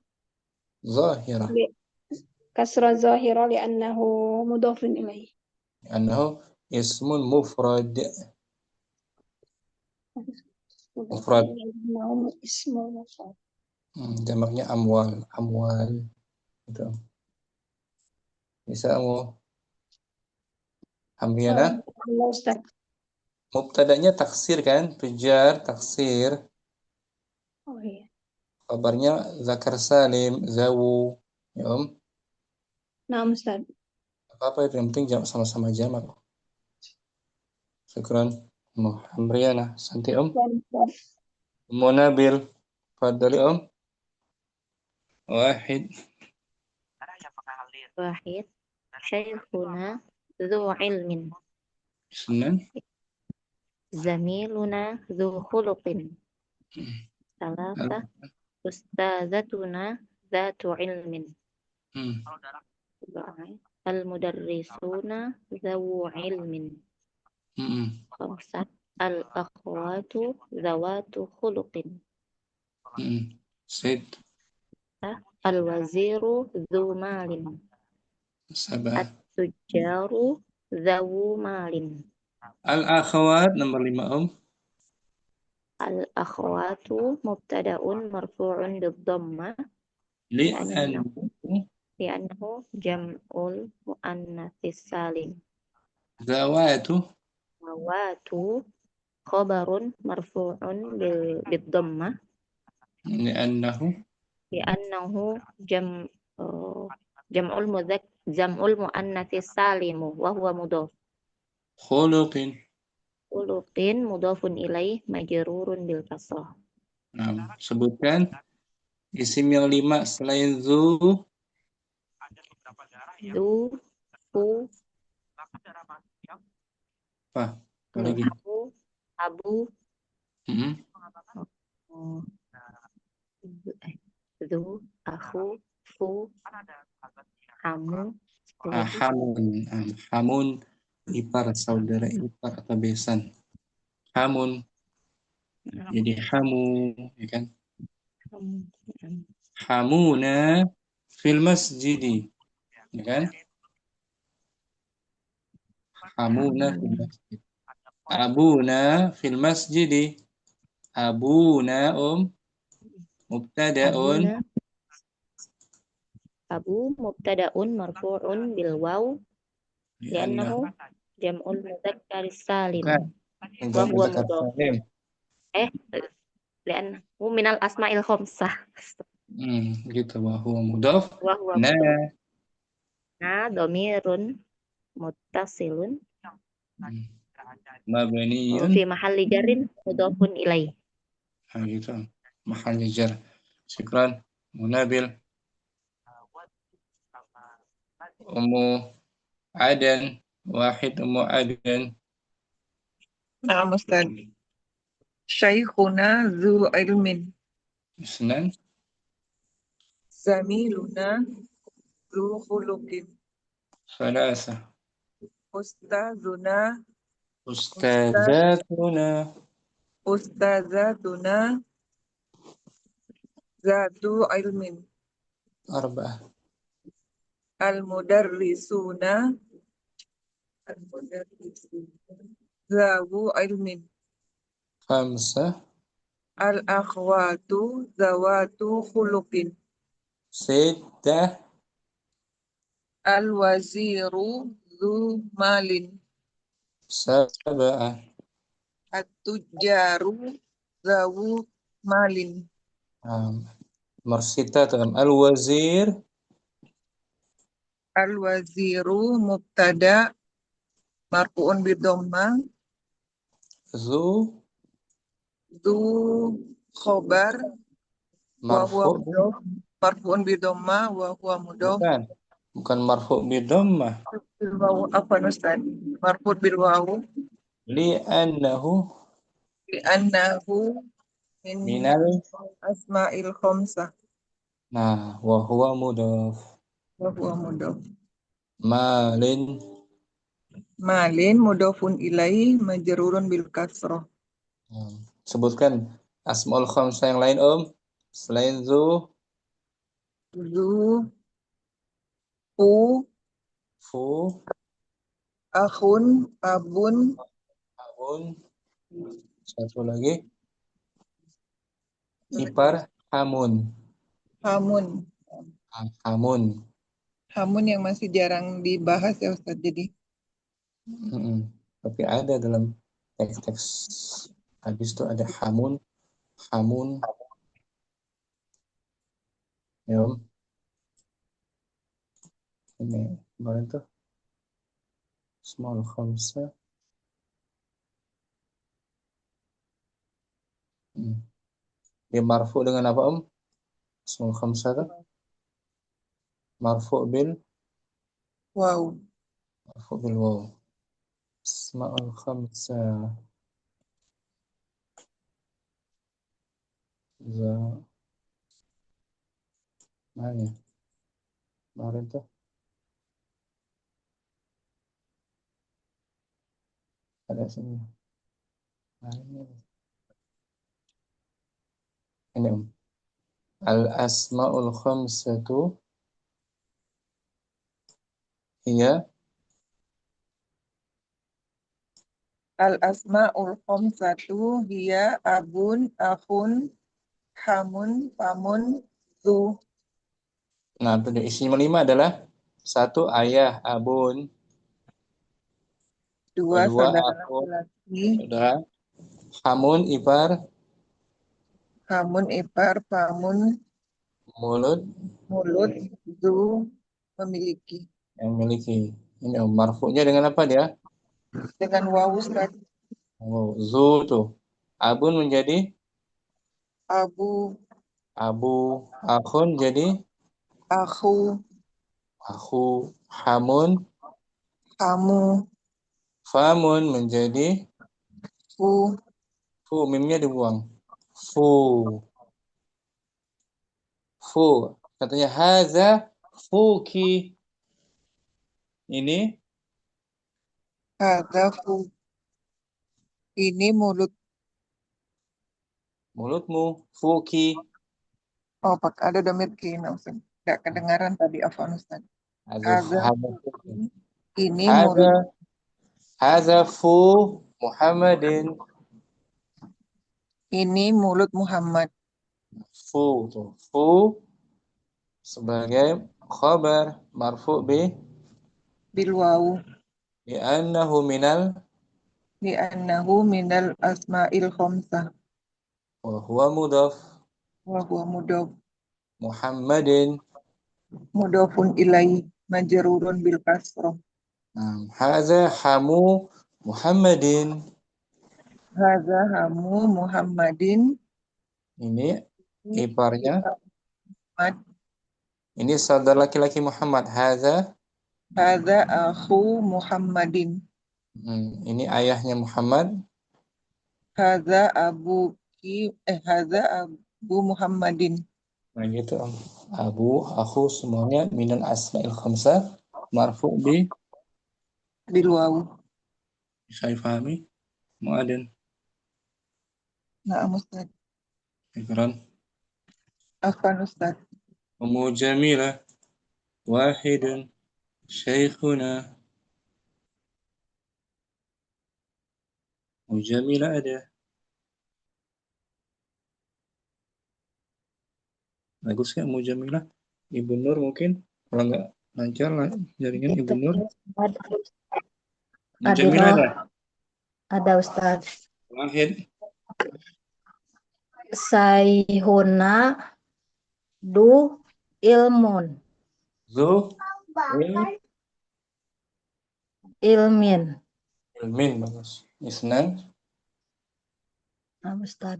zahirah li'annahu mudhafun ilai. li'annahu ismun mufrad Ismul mufrad. jamaknya amwal gitu. Bisa Amriana Ustaz. mubtadanya taksir kan, tujar taksir, Oh iya. kabarnya zakar salim zawu ya Nah, Ustaz. apa itu yang penting sama-sama jamak. Syukran Amriana. Santi Nabil fadali wahid Syekhuna dzu ilmin Senan zamiluna dzu khuluqin salasa ustazatuna dzatu ilmin al-mudarrisuna dzawu ilmin khamsah al-akhwatu dzawatu khuluqin Said al-waziru dzu malin Sabah at-tujjaru dzawu malin al-akhawat nomor 5 al-akhwatu mubtada'un marfu'un bid-dhammah li'annahu jam'ul muannatsis salim. Zawatu khabarun marfu'un bid-dhammah li'annahu jam'ul muannatsis salim wa huwa mudhaf. Khuluqin mudhafun ilaih majrurun bil kasrah. Nah, sebutkan isim yang 5 selain zu. Zu, fu, apa lagi? Abu, zu, aku, fu, hamu, hamun ipar, saudara ipar atau besan. Hamun jadi hamu, ya kan? Hamuna fil masjidi, ya kan? Hamuna fil masjid. Abuna fil masjidi. Abuna mubtada'un. Abu mubtada'un marfu'un bil waw li'annahu jam'ul mudzakkaris salim. Wa huwa mudhaf. Li'annahu minal asma'il khamsah. Gitu, wa huwa mudhaf. Na dhamirun muttasilun mabniyun fi mahalli jarrin mudhafun ilaih. Gitu. Mahalli jar. Syukran Munabil. Ummu Adan wahid Ummu Adan. Na'am Ustaz. Syekhuna dzu ilmin. Senan. Zamiluna dzu khuluqin. Salasa. Ustazatuna zatu ilmin. Arba'ah. Al-mudarrisuna zawu ilmin. Khamsah. Al-akhwatu zawatu khuluqin. Sittah. Al-waziru zu malin. Sab'ah. At-tujjaru zawu malin. Nomor 6 al-wazir. Al-waziru mubtada marfu'un bidhammah. Zu Zu khobar wa huwa marfu' mudhof marfu'un bidhammah wa huwa mudhof. bukan marfu' bidhammah. Bil wawu apa Ustaz? Marfu' bil wawu Li'annahu min minal. asma'il khamsah Nah, wa huwa mudhaf. wa huwa mudhof. Malin. Malin mudhofun ilaih majrurun bil kasrah. Sebutkan asmaul khamsah yang lain, Om. Selain zu. Zu, fu, akhun, abun, satu lagi. Ipar, hamun. Hamun yang masih jarang dibahas ya Ustaz jadi. Tapi ada dalam teks-teks habis itu ada hamun. Ya, Om. Ini kemarin tuh small khamsah. Dia marfu dengan apa, Om? Small khamsah tuh marfu bil Wow. Asmaul khamsah. Mana ya? Kemarin tuh ada sini. Ini, Om. Al-asmaul khamsatu hiya Al-asma'ul khamsatu hiya abun, akhun, hamun, pamun, zu. Nah, isinya 5 adalah 1 ayah, abun. Dua saudara laki-laki. Hamun, ipar. Hamun, ipar, pamun, mulut, zu, memiliki. Yang memiliki. Ini marfu'nya dengan apa dia? Dengan wawu Ustaz. Zu tuh. Abun menjadi Abu. Akhun jadi Akhu. Hamun. Kamu. Famun menjadi Fu. Mimnya dibuang. Fu. Katanya haza fuki. Ini Haza fu. Ini mulutmu. Fuki. Oh, Pak, ada domir kina Ustaz. Enggak kedengaran tadi afwan Ustaz. Ini mulut. Haza fu Muhammadin. Ini mulut Muhammad. Fu sebagai khabar marfu' bil wawu. Li'annahu minal asma'il khamsah. Wa huwa mudhaf. Muhammadin mudhafun ilaih majrurun bil kasrah. Haza hamu Muhammadin. Haza hamu Muhammadin. Ini iparnya. Muhammad. Ini saudara laki-laki Muhammad. Haza akhu Muhammadin. Ini ayahnya Muhammad. Haza abu Muhammadin. Nah gitu, Abu, akhu semuanya minal asma'il khamsah marfu' bil wawu. Bisa difahami? Mu'adin. Na'am Ustaz. Ikran. Afwan Ustaz. Ummu Jamilah. Wahidun. Syekhuna. Ummu Jamilah ada. Bagus ya Mujamilah. Ibu Nur mungkin kalau nggak lancar lah jaringan Ibu Nur. Mujamilah ada. Ada Ustaz. Wahid. Sayhuna du ilmun. Zu. Ilmin. Ilmin bagus. Isnan. Ustaz.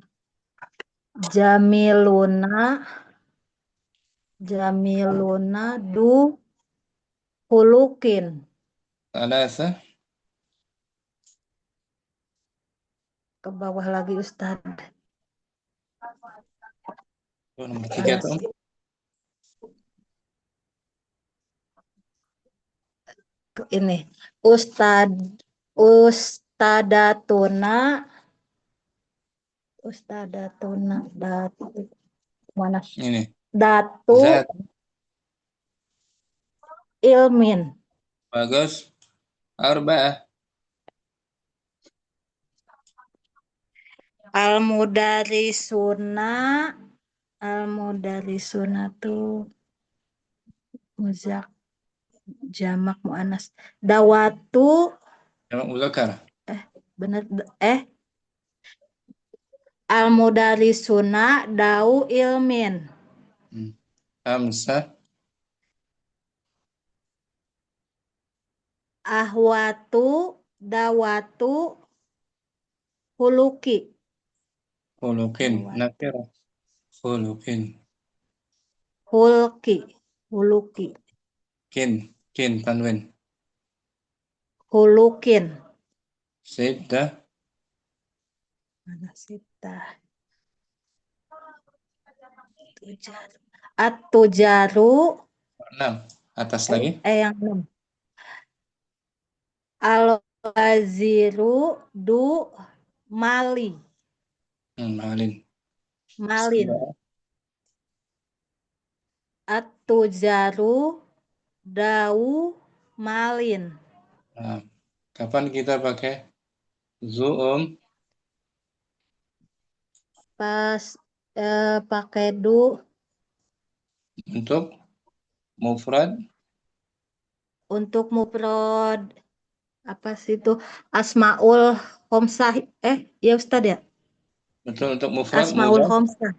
Jamiluna du hulukin. Salasa. Ke bawah lagi Ustaz. Oh, nomor 3 tuh. Ini ustadatuna datu mana Ini. datu Zat. ilmin. Bagus. Arba'ah. Al-mudarisuna tuh muzak jamak muannas. Dawatu Jamak muzakkar. bener al-mudarisuna dau ilmin. Hamsah. Ahwatu dawatu huluki. Khuluqin. Nakirah. Khuluqin. Huluki. Kin tanwin. Hulukin. Siddah. Mana sita? At-tujaru 6. Atas lagi. Yang 6. Al-waziru du mali. Malin. At-tujaru dau malin. Nah, kapan kita pakai zoom? Pas pakai du Untuk mufrad. Untuk mufrad apa sih itu? Asmaul khamsah ya Ustaz ya? Betul, untuk mufrad Asmaul khamsah.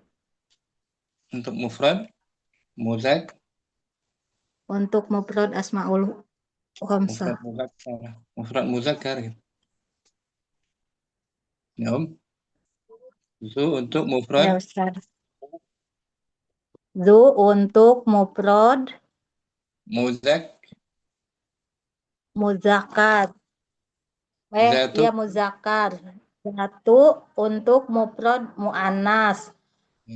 Untuk mufrad muzak. Untuk mufrad asmaul khamsah. Mufrad muzakkar gitu. Ya, Zu untuk mufrad. Ya Ustaz. Zu untuk mufrad muzakkar. Ya muzakkar. Satu untuk mufrad muannas.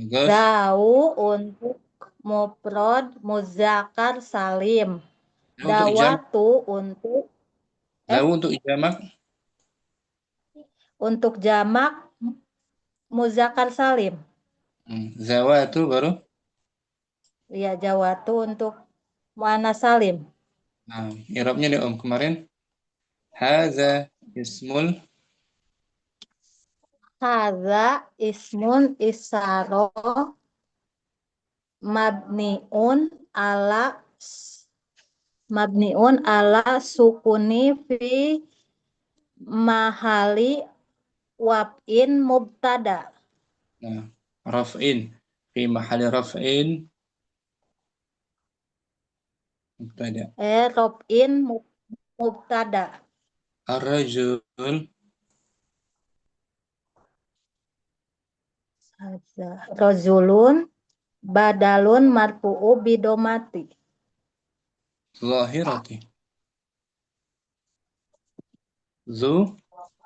Zau untuk mufrad muzakkar salim. Dawatu untuk jamak. Untuk jamak muzakkar salim. Zawatu baru. Ya, jawatu untuk muannas salim. Nah, i'rabnya nih Om kemarin. Hadza ismun. Hadza ismun isyarah mabniun ala sukuni fi mahali wab'in mubtada. Nah, raf'in fi mahali raf'in mubtada. Raf'in mubtada. Ar-rajul Rajulun badalun marfu'u bidomati. zahirati. Zu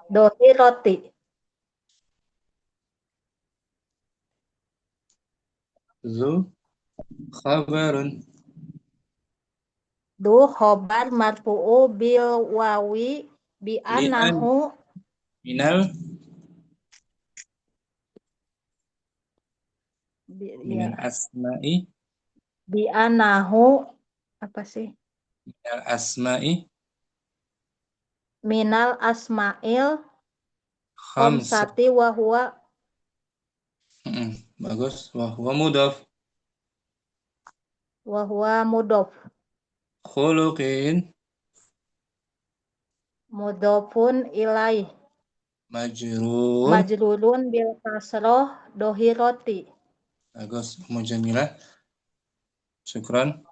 Dohiroti. Zu khabarun. Du khobar marfu'u bil wawi bi anahu minal asma'i bi anahu apa sih? Minal asma'i Minal asma'il khamsati wa huwa bagus. Wa huwa mudhaf. wa huwa mudhof. Khuluqin Mudhofun ilaih. majrur. Majrurun bil kasroh dohiroti. Bagus, Ummu Jamilah. Syukran.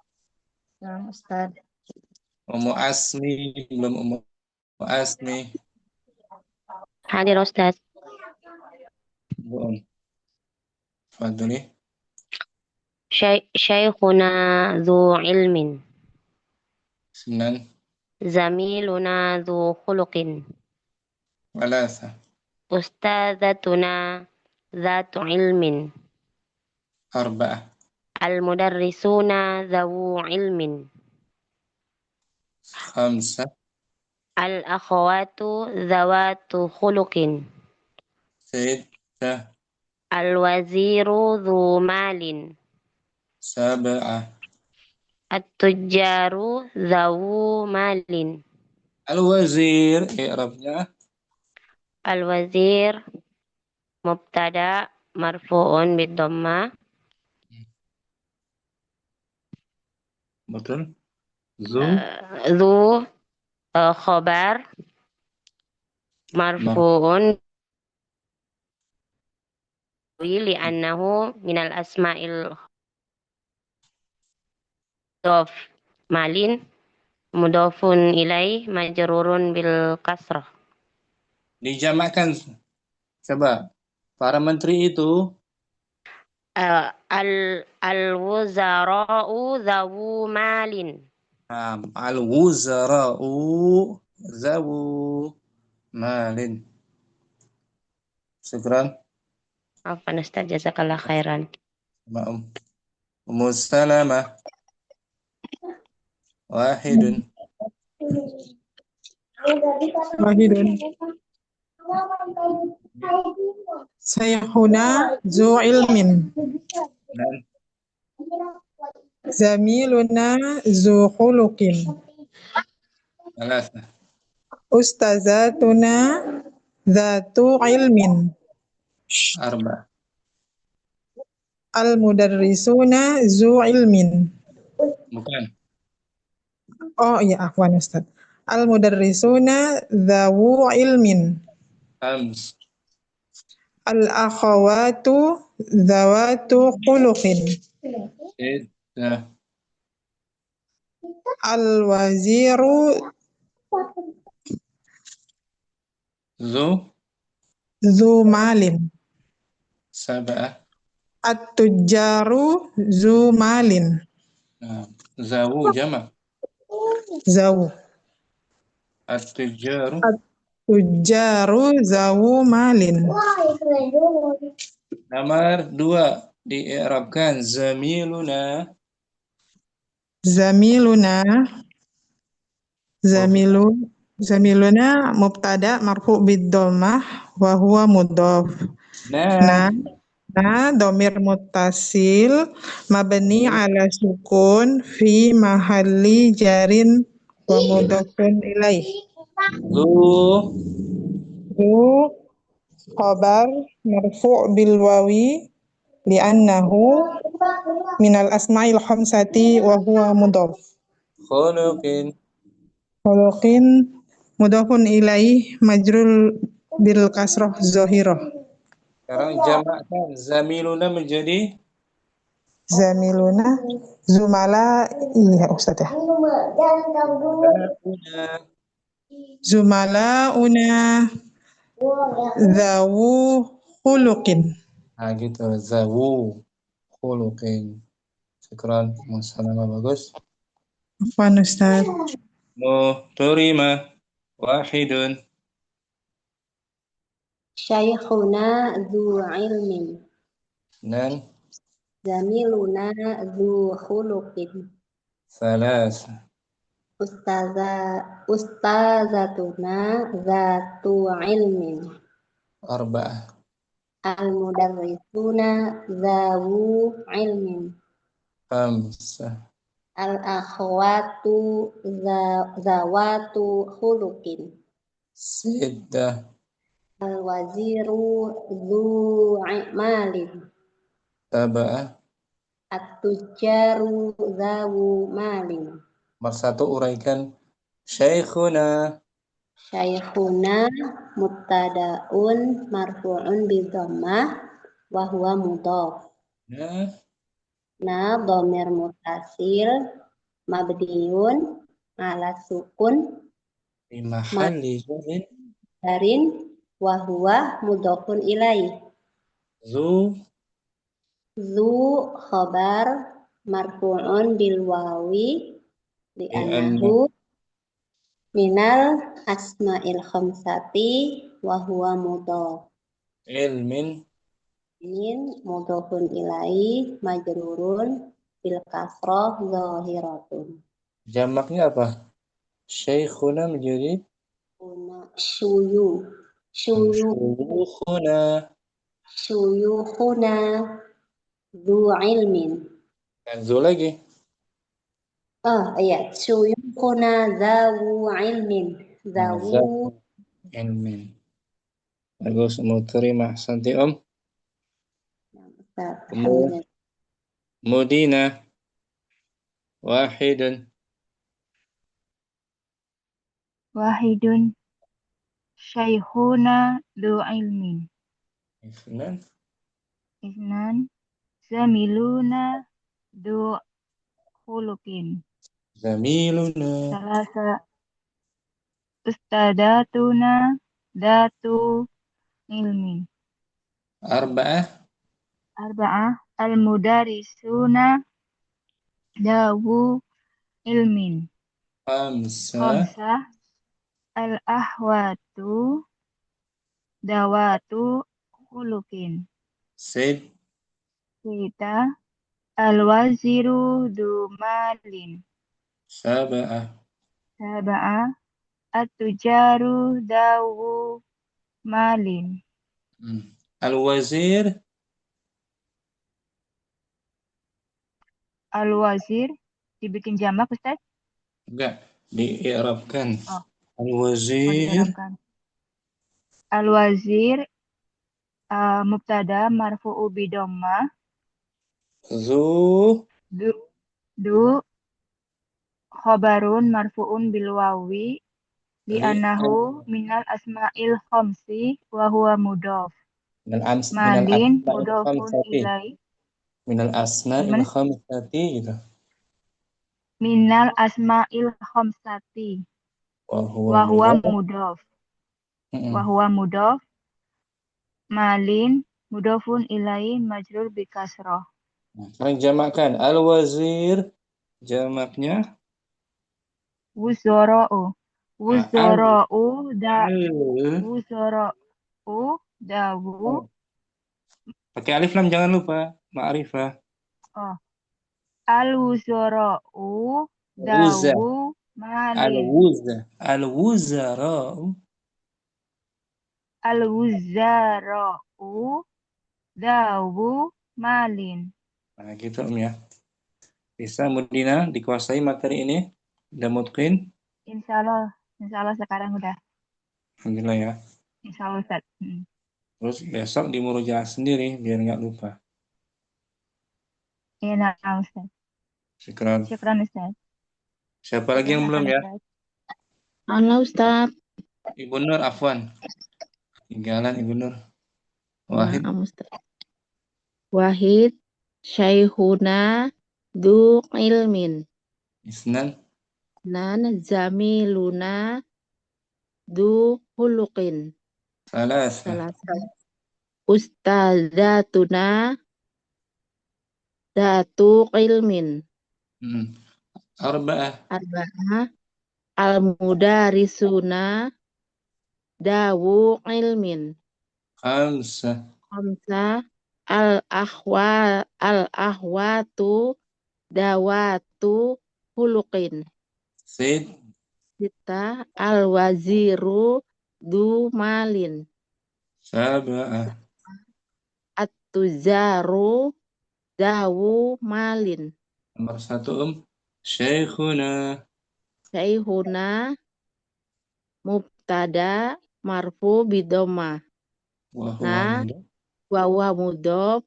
Nah, Ustaz. Ummu Asmi, belum Ummu Asmi. Hadir Ustaz. Belum. Fadli. Syekhuna dzu ilmin. 9. Zamiluna dzu khuluqin. 3. Ustadzatuna dzatu ilmin. 4. Al-mudarrisuna dzawu ilmin. 5. Al-akhawatu dzawatu khuluqin. 6. Al-waziru dzu malin. 7. At-tujjaru dzawu malin. Al-wazir, i'rabnya. Al-wazir mubtada marfu'un bid-dhammah. Betul. Zu. Dzu khobar marfu'un li'annahu minal asma'il mudhof malin mudhofun ilaih majrurun bil kasrah. Dijamakkan. Coba. Para menteri itu Al-wuzara'u dzawu malin. al-wuzara'u zawu malin. Syukran. Afwan Ustaz, jazakallah khairan. Ma'um. Ummu Salamah. Wahidun. Sayhuna zu ilmin. Zamiluna zu khuluqin. 3. Ustazatuna zatu ilmin. 4. Al-mudarrisuna zu ilmin. Bukan. Oh iya, afwan Ustaz. Al-mudarrisuna dzawu ilmin. 5. Al-akhawatu dzawatu khuluqin. 6. Al-waziru zu malin. 7. At-tujjaru zu malin. Zawu jamak. Zawu. At-tujjaru. At-tujjaru zawu malin. Nomor 2 di'irabkan zamiluna. Zamiluna mubtada marfu bid-dhammah wa huwa mudhaf. Dhamir muttasil mabni ala sukun fi mahalli jarin wa mudhafun ilaih. Zu khabar marfu' bil wawi li'annahu minal asma'il khamsati wa huwa mudhaf. Khuluqin mudhafun ilaih majrul bil kasrah zahirah. Sekarang jamakkan zamiluna menjadi Zamiluna zumala, iya Ustaz ya. Zumalauna zawu khuluqin. Gitu, zawu khuluqin. Syukran, Mussalamah, bagus. Afwan Ustaz. Muhtarima wahidun. Syekhuna dzu ilmin. 9. Zamiluna dzu khuluqin. 3. Ustazatuna zatu ilmin. 4. Al-mudarrisuna zawu ilmin. 5. Al-akhwatu zawatu khuluqin. 6. Al-waziru dzu malin. 7. At-tujaru zawu malin. Nomor 1 uraikan. Syekhuna. Syaikhuna mubtadaun marfu'un bidhammah wa huwa mudhaf. Nah, Na dhamir muttasil mabniun ala sukun di mahalli jarin. darin wa huwa mudhafun ilaih. Zu. Zu khabar marfu'un bil wawi li'annahu minal asma'il khamsati wa huwa mudhaf. Ilmin. Min mudhafun ilaihi majrurun bil kasrah zahiratun. Jamaknya apa? Syekhuna menjadi Syuyu. syuyukhuna. Syuyukhuna dzu ilmin. Dan zu lagi. Oh iya, syuyukhuna zawu ilmin. Zawu Ilmin. Bagus, mau terima. Santi Om. alhamdulillah. Mudina. Wahidun. Wahidun. Syaikhuna dzu ilmin. Isnan. Isnan. Zamiluna dzu khuluqin. Zamiluna. Salasa. Ustadatuna datu ilmin. Arba'ah. Arba'ah. Al-mudarisuna dawu ilmin. Khamsa. Khamsah. Al-ahwatu dawatu khuluqin. Sid. Sita. Al-waziru dumalin. Saba'ah. Saba'ah. At-tujaru dawu malin. Al-wazir. Al-wazir dibikin jamak, Ustaz? Enggak, diirabkan. Oh, Al-wazir. diirabkan. Al-wazir mubtada marfu'u bidomma. Zu. Du khabarun marfu'un bil wawi li'annahu minal asma'il khamsi wa huwa mudhaf. Malin mudhafun ilai. Minal asma'il khamsati gitu. Minal asma'il khamsati wa huwa mudhaf. Wa huwa mudhaf. Malin mudhafun ilai majrur bi kasrah. Sekarang jamakkan. Al-wazir. Jamaknya Wuzara'u. Wuzara'u dawu. Pakai alif lam jangan lupa. Ma'rifah. Oh. Al-wuzara'u dawu malin. Al-wuzara'u. Al-wuzara'u dawu malin. Nah gitu Om ya. Bisa Mudina dikuasai materi ini? Udah mutqin? Insya Allah sekarang udah. Alhamdulillah ya. Insya Allah Ustaz. Terus besok di murojaah sendiri biar nggak lupa. Iya, nah Ustaz. Syukran. Syukran Ustaz. Siapa lagi yang belum ya? Halo Ustaz. Ibu Nur, afwan. Tinggalan Ibu Nur. Wahid. Wahid. Syaikhuna du ilmin. Isnan. Nan zamiluna du khuluqin. Salasa. Ustadzatuna datu ilmin. Arba'ah. Al-mudarisuna dawu ilmin. Khamsa. Al-ahwatu dawatu khuluqin. Sita. Al-waziru du malin. Saba'ah. At-tujaru dawu malin. Nomor 1 Syekhuna. Syekhuna mubtada marfu bidomah. Wa huwa mudhof.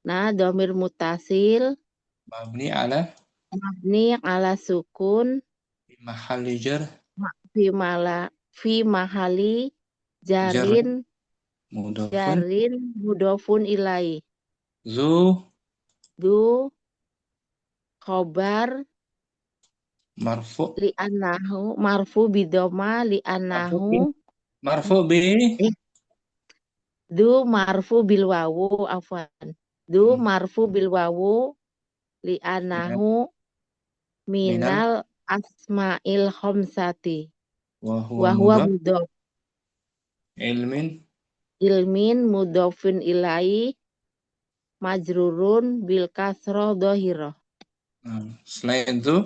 Nah, domir mutasil mabni ala mabni ala sukun mahalli jar fi mahali jar jarin mudhafun mudofun ilai. zu Du khobar marfu li'annahu marfu bidoma li'annahu marfu bi du marfu bil wawu afwan. Du marfu bil wawu li'annahu minal asma'il khamsati wa wa huwa mudhof ilmin mudhofin ilai majrurun bil kasroh dohiroh. Selain itu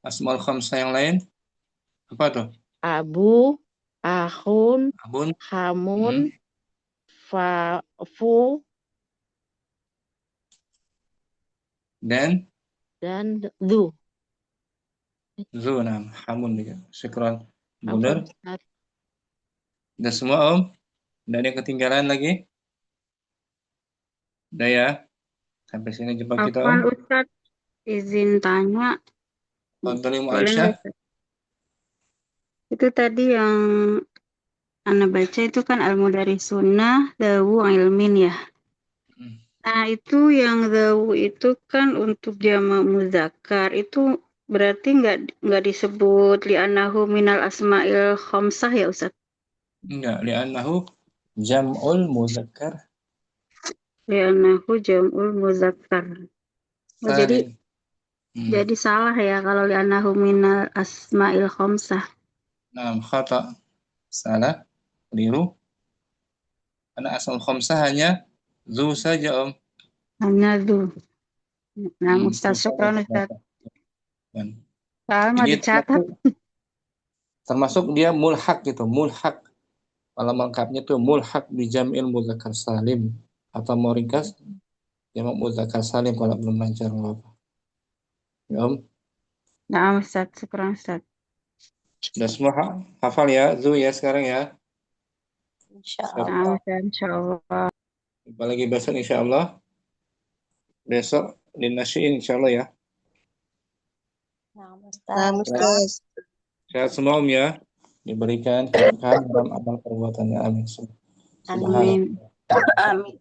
asmaul khamsah yang lain apa tuh? Abu, akhun, Abun, hamun, fu, dan du. Nah, hamun juga. Syukran. Benar. Udah semua Om? Udah ada yang ketinggalan lagi? Udah ya? Sampai sini jumpa kita Om. Ustaz, izin tanya. Boleh Aisyah? Itu tadi yang Anda baca itu kan al-mudarisuna dawu ilmin ya. Nah, itu yang dawu itu kan untuk jamak muzakkar itu berarti nggak disebut li'annahu minal asma'il khamsah ya Ustaz? Enggak, li'annahu jam'ul muzakkar. Li'annahu jam'ul muzakkar. Oh, jadi salah ya kalau li'annahu minal asma'il khamsah. Nah, khata. Salah. Keliru. Karena asal khamsah hanya zu saja Om. Hanya zu. Nah, Ustaz, syukran Ustaz. Sama dicatat. Termasuk dia mulhaq gitu, mulhaq. Kalau lengkapnya itu mulhaq bi jam'il muzakkar salim atau mau ringkas jamak muzakkar salim kalau belum lancar apa. Ya Om. Nah, Ustaz, syukran Ustaz. Sudah semua hafal ya, zu ya sekarang ya. Insyaallah. Insyaallah. Jumpa lagi besok insyaallah. Besok di nasyiin insyaallah ya. Nah, Ustaz. Sehat semua Om ya. Diberikan keberkahan dalam amal perbuatannya. Amin. Amin. Amin.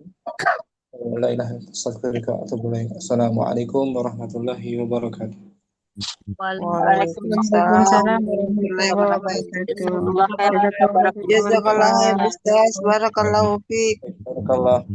La ilaha illallah. Assalamualaikum warahmatullahi wabarakatuh. Waalaikumsalam warahmatullahi wabarakatuh. Jazakallah Ustaz, barakallahu fiik. Barakallah.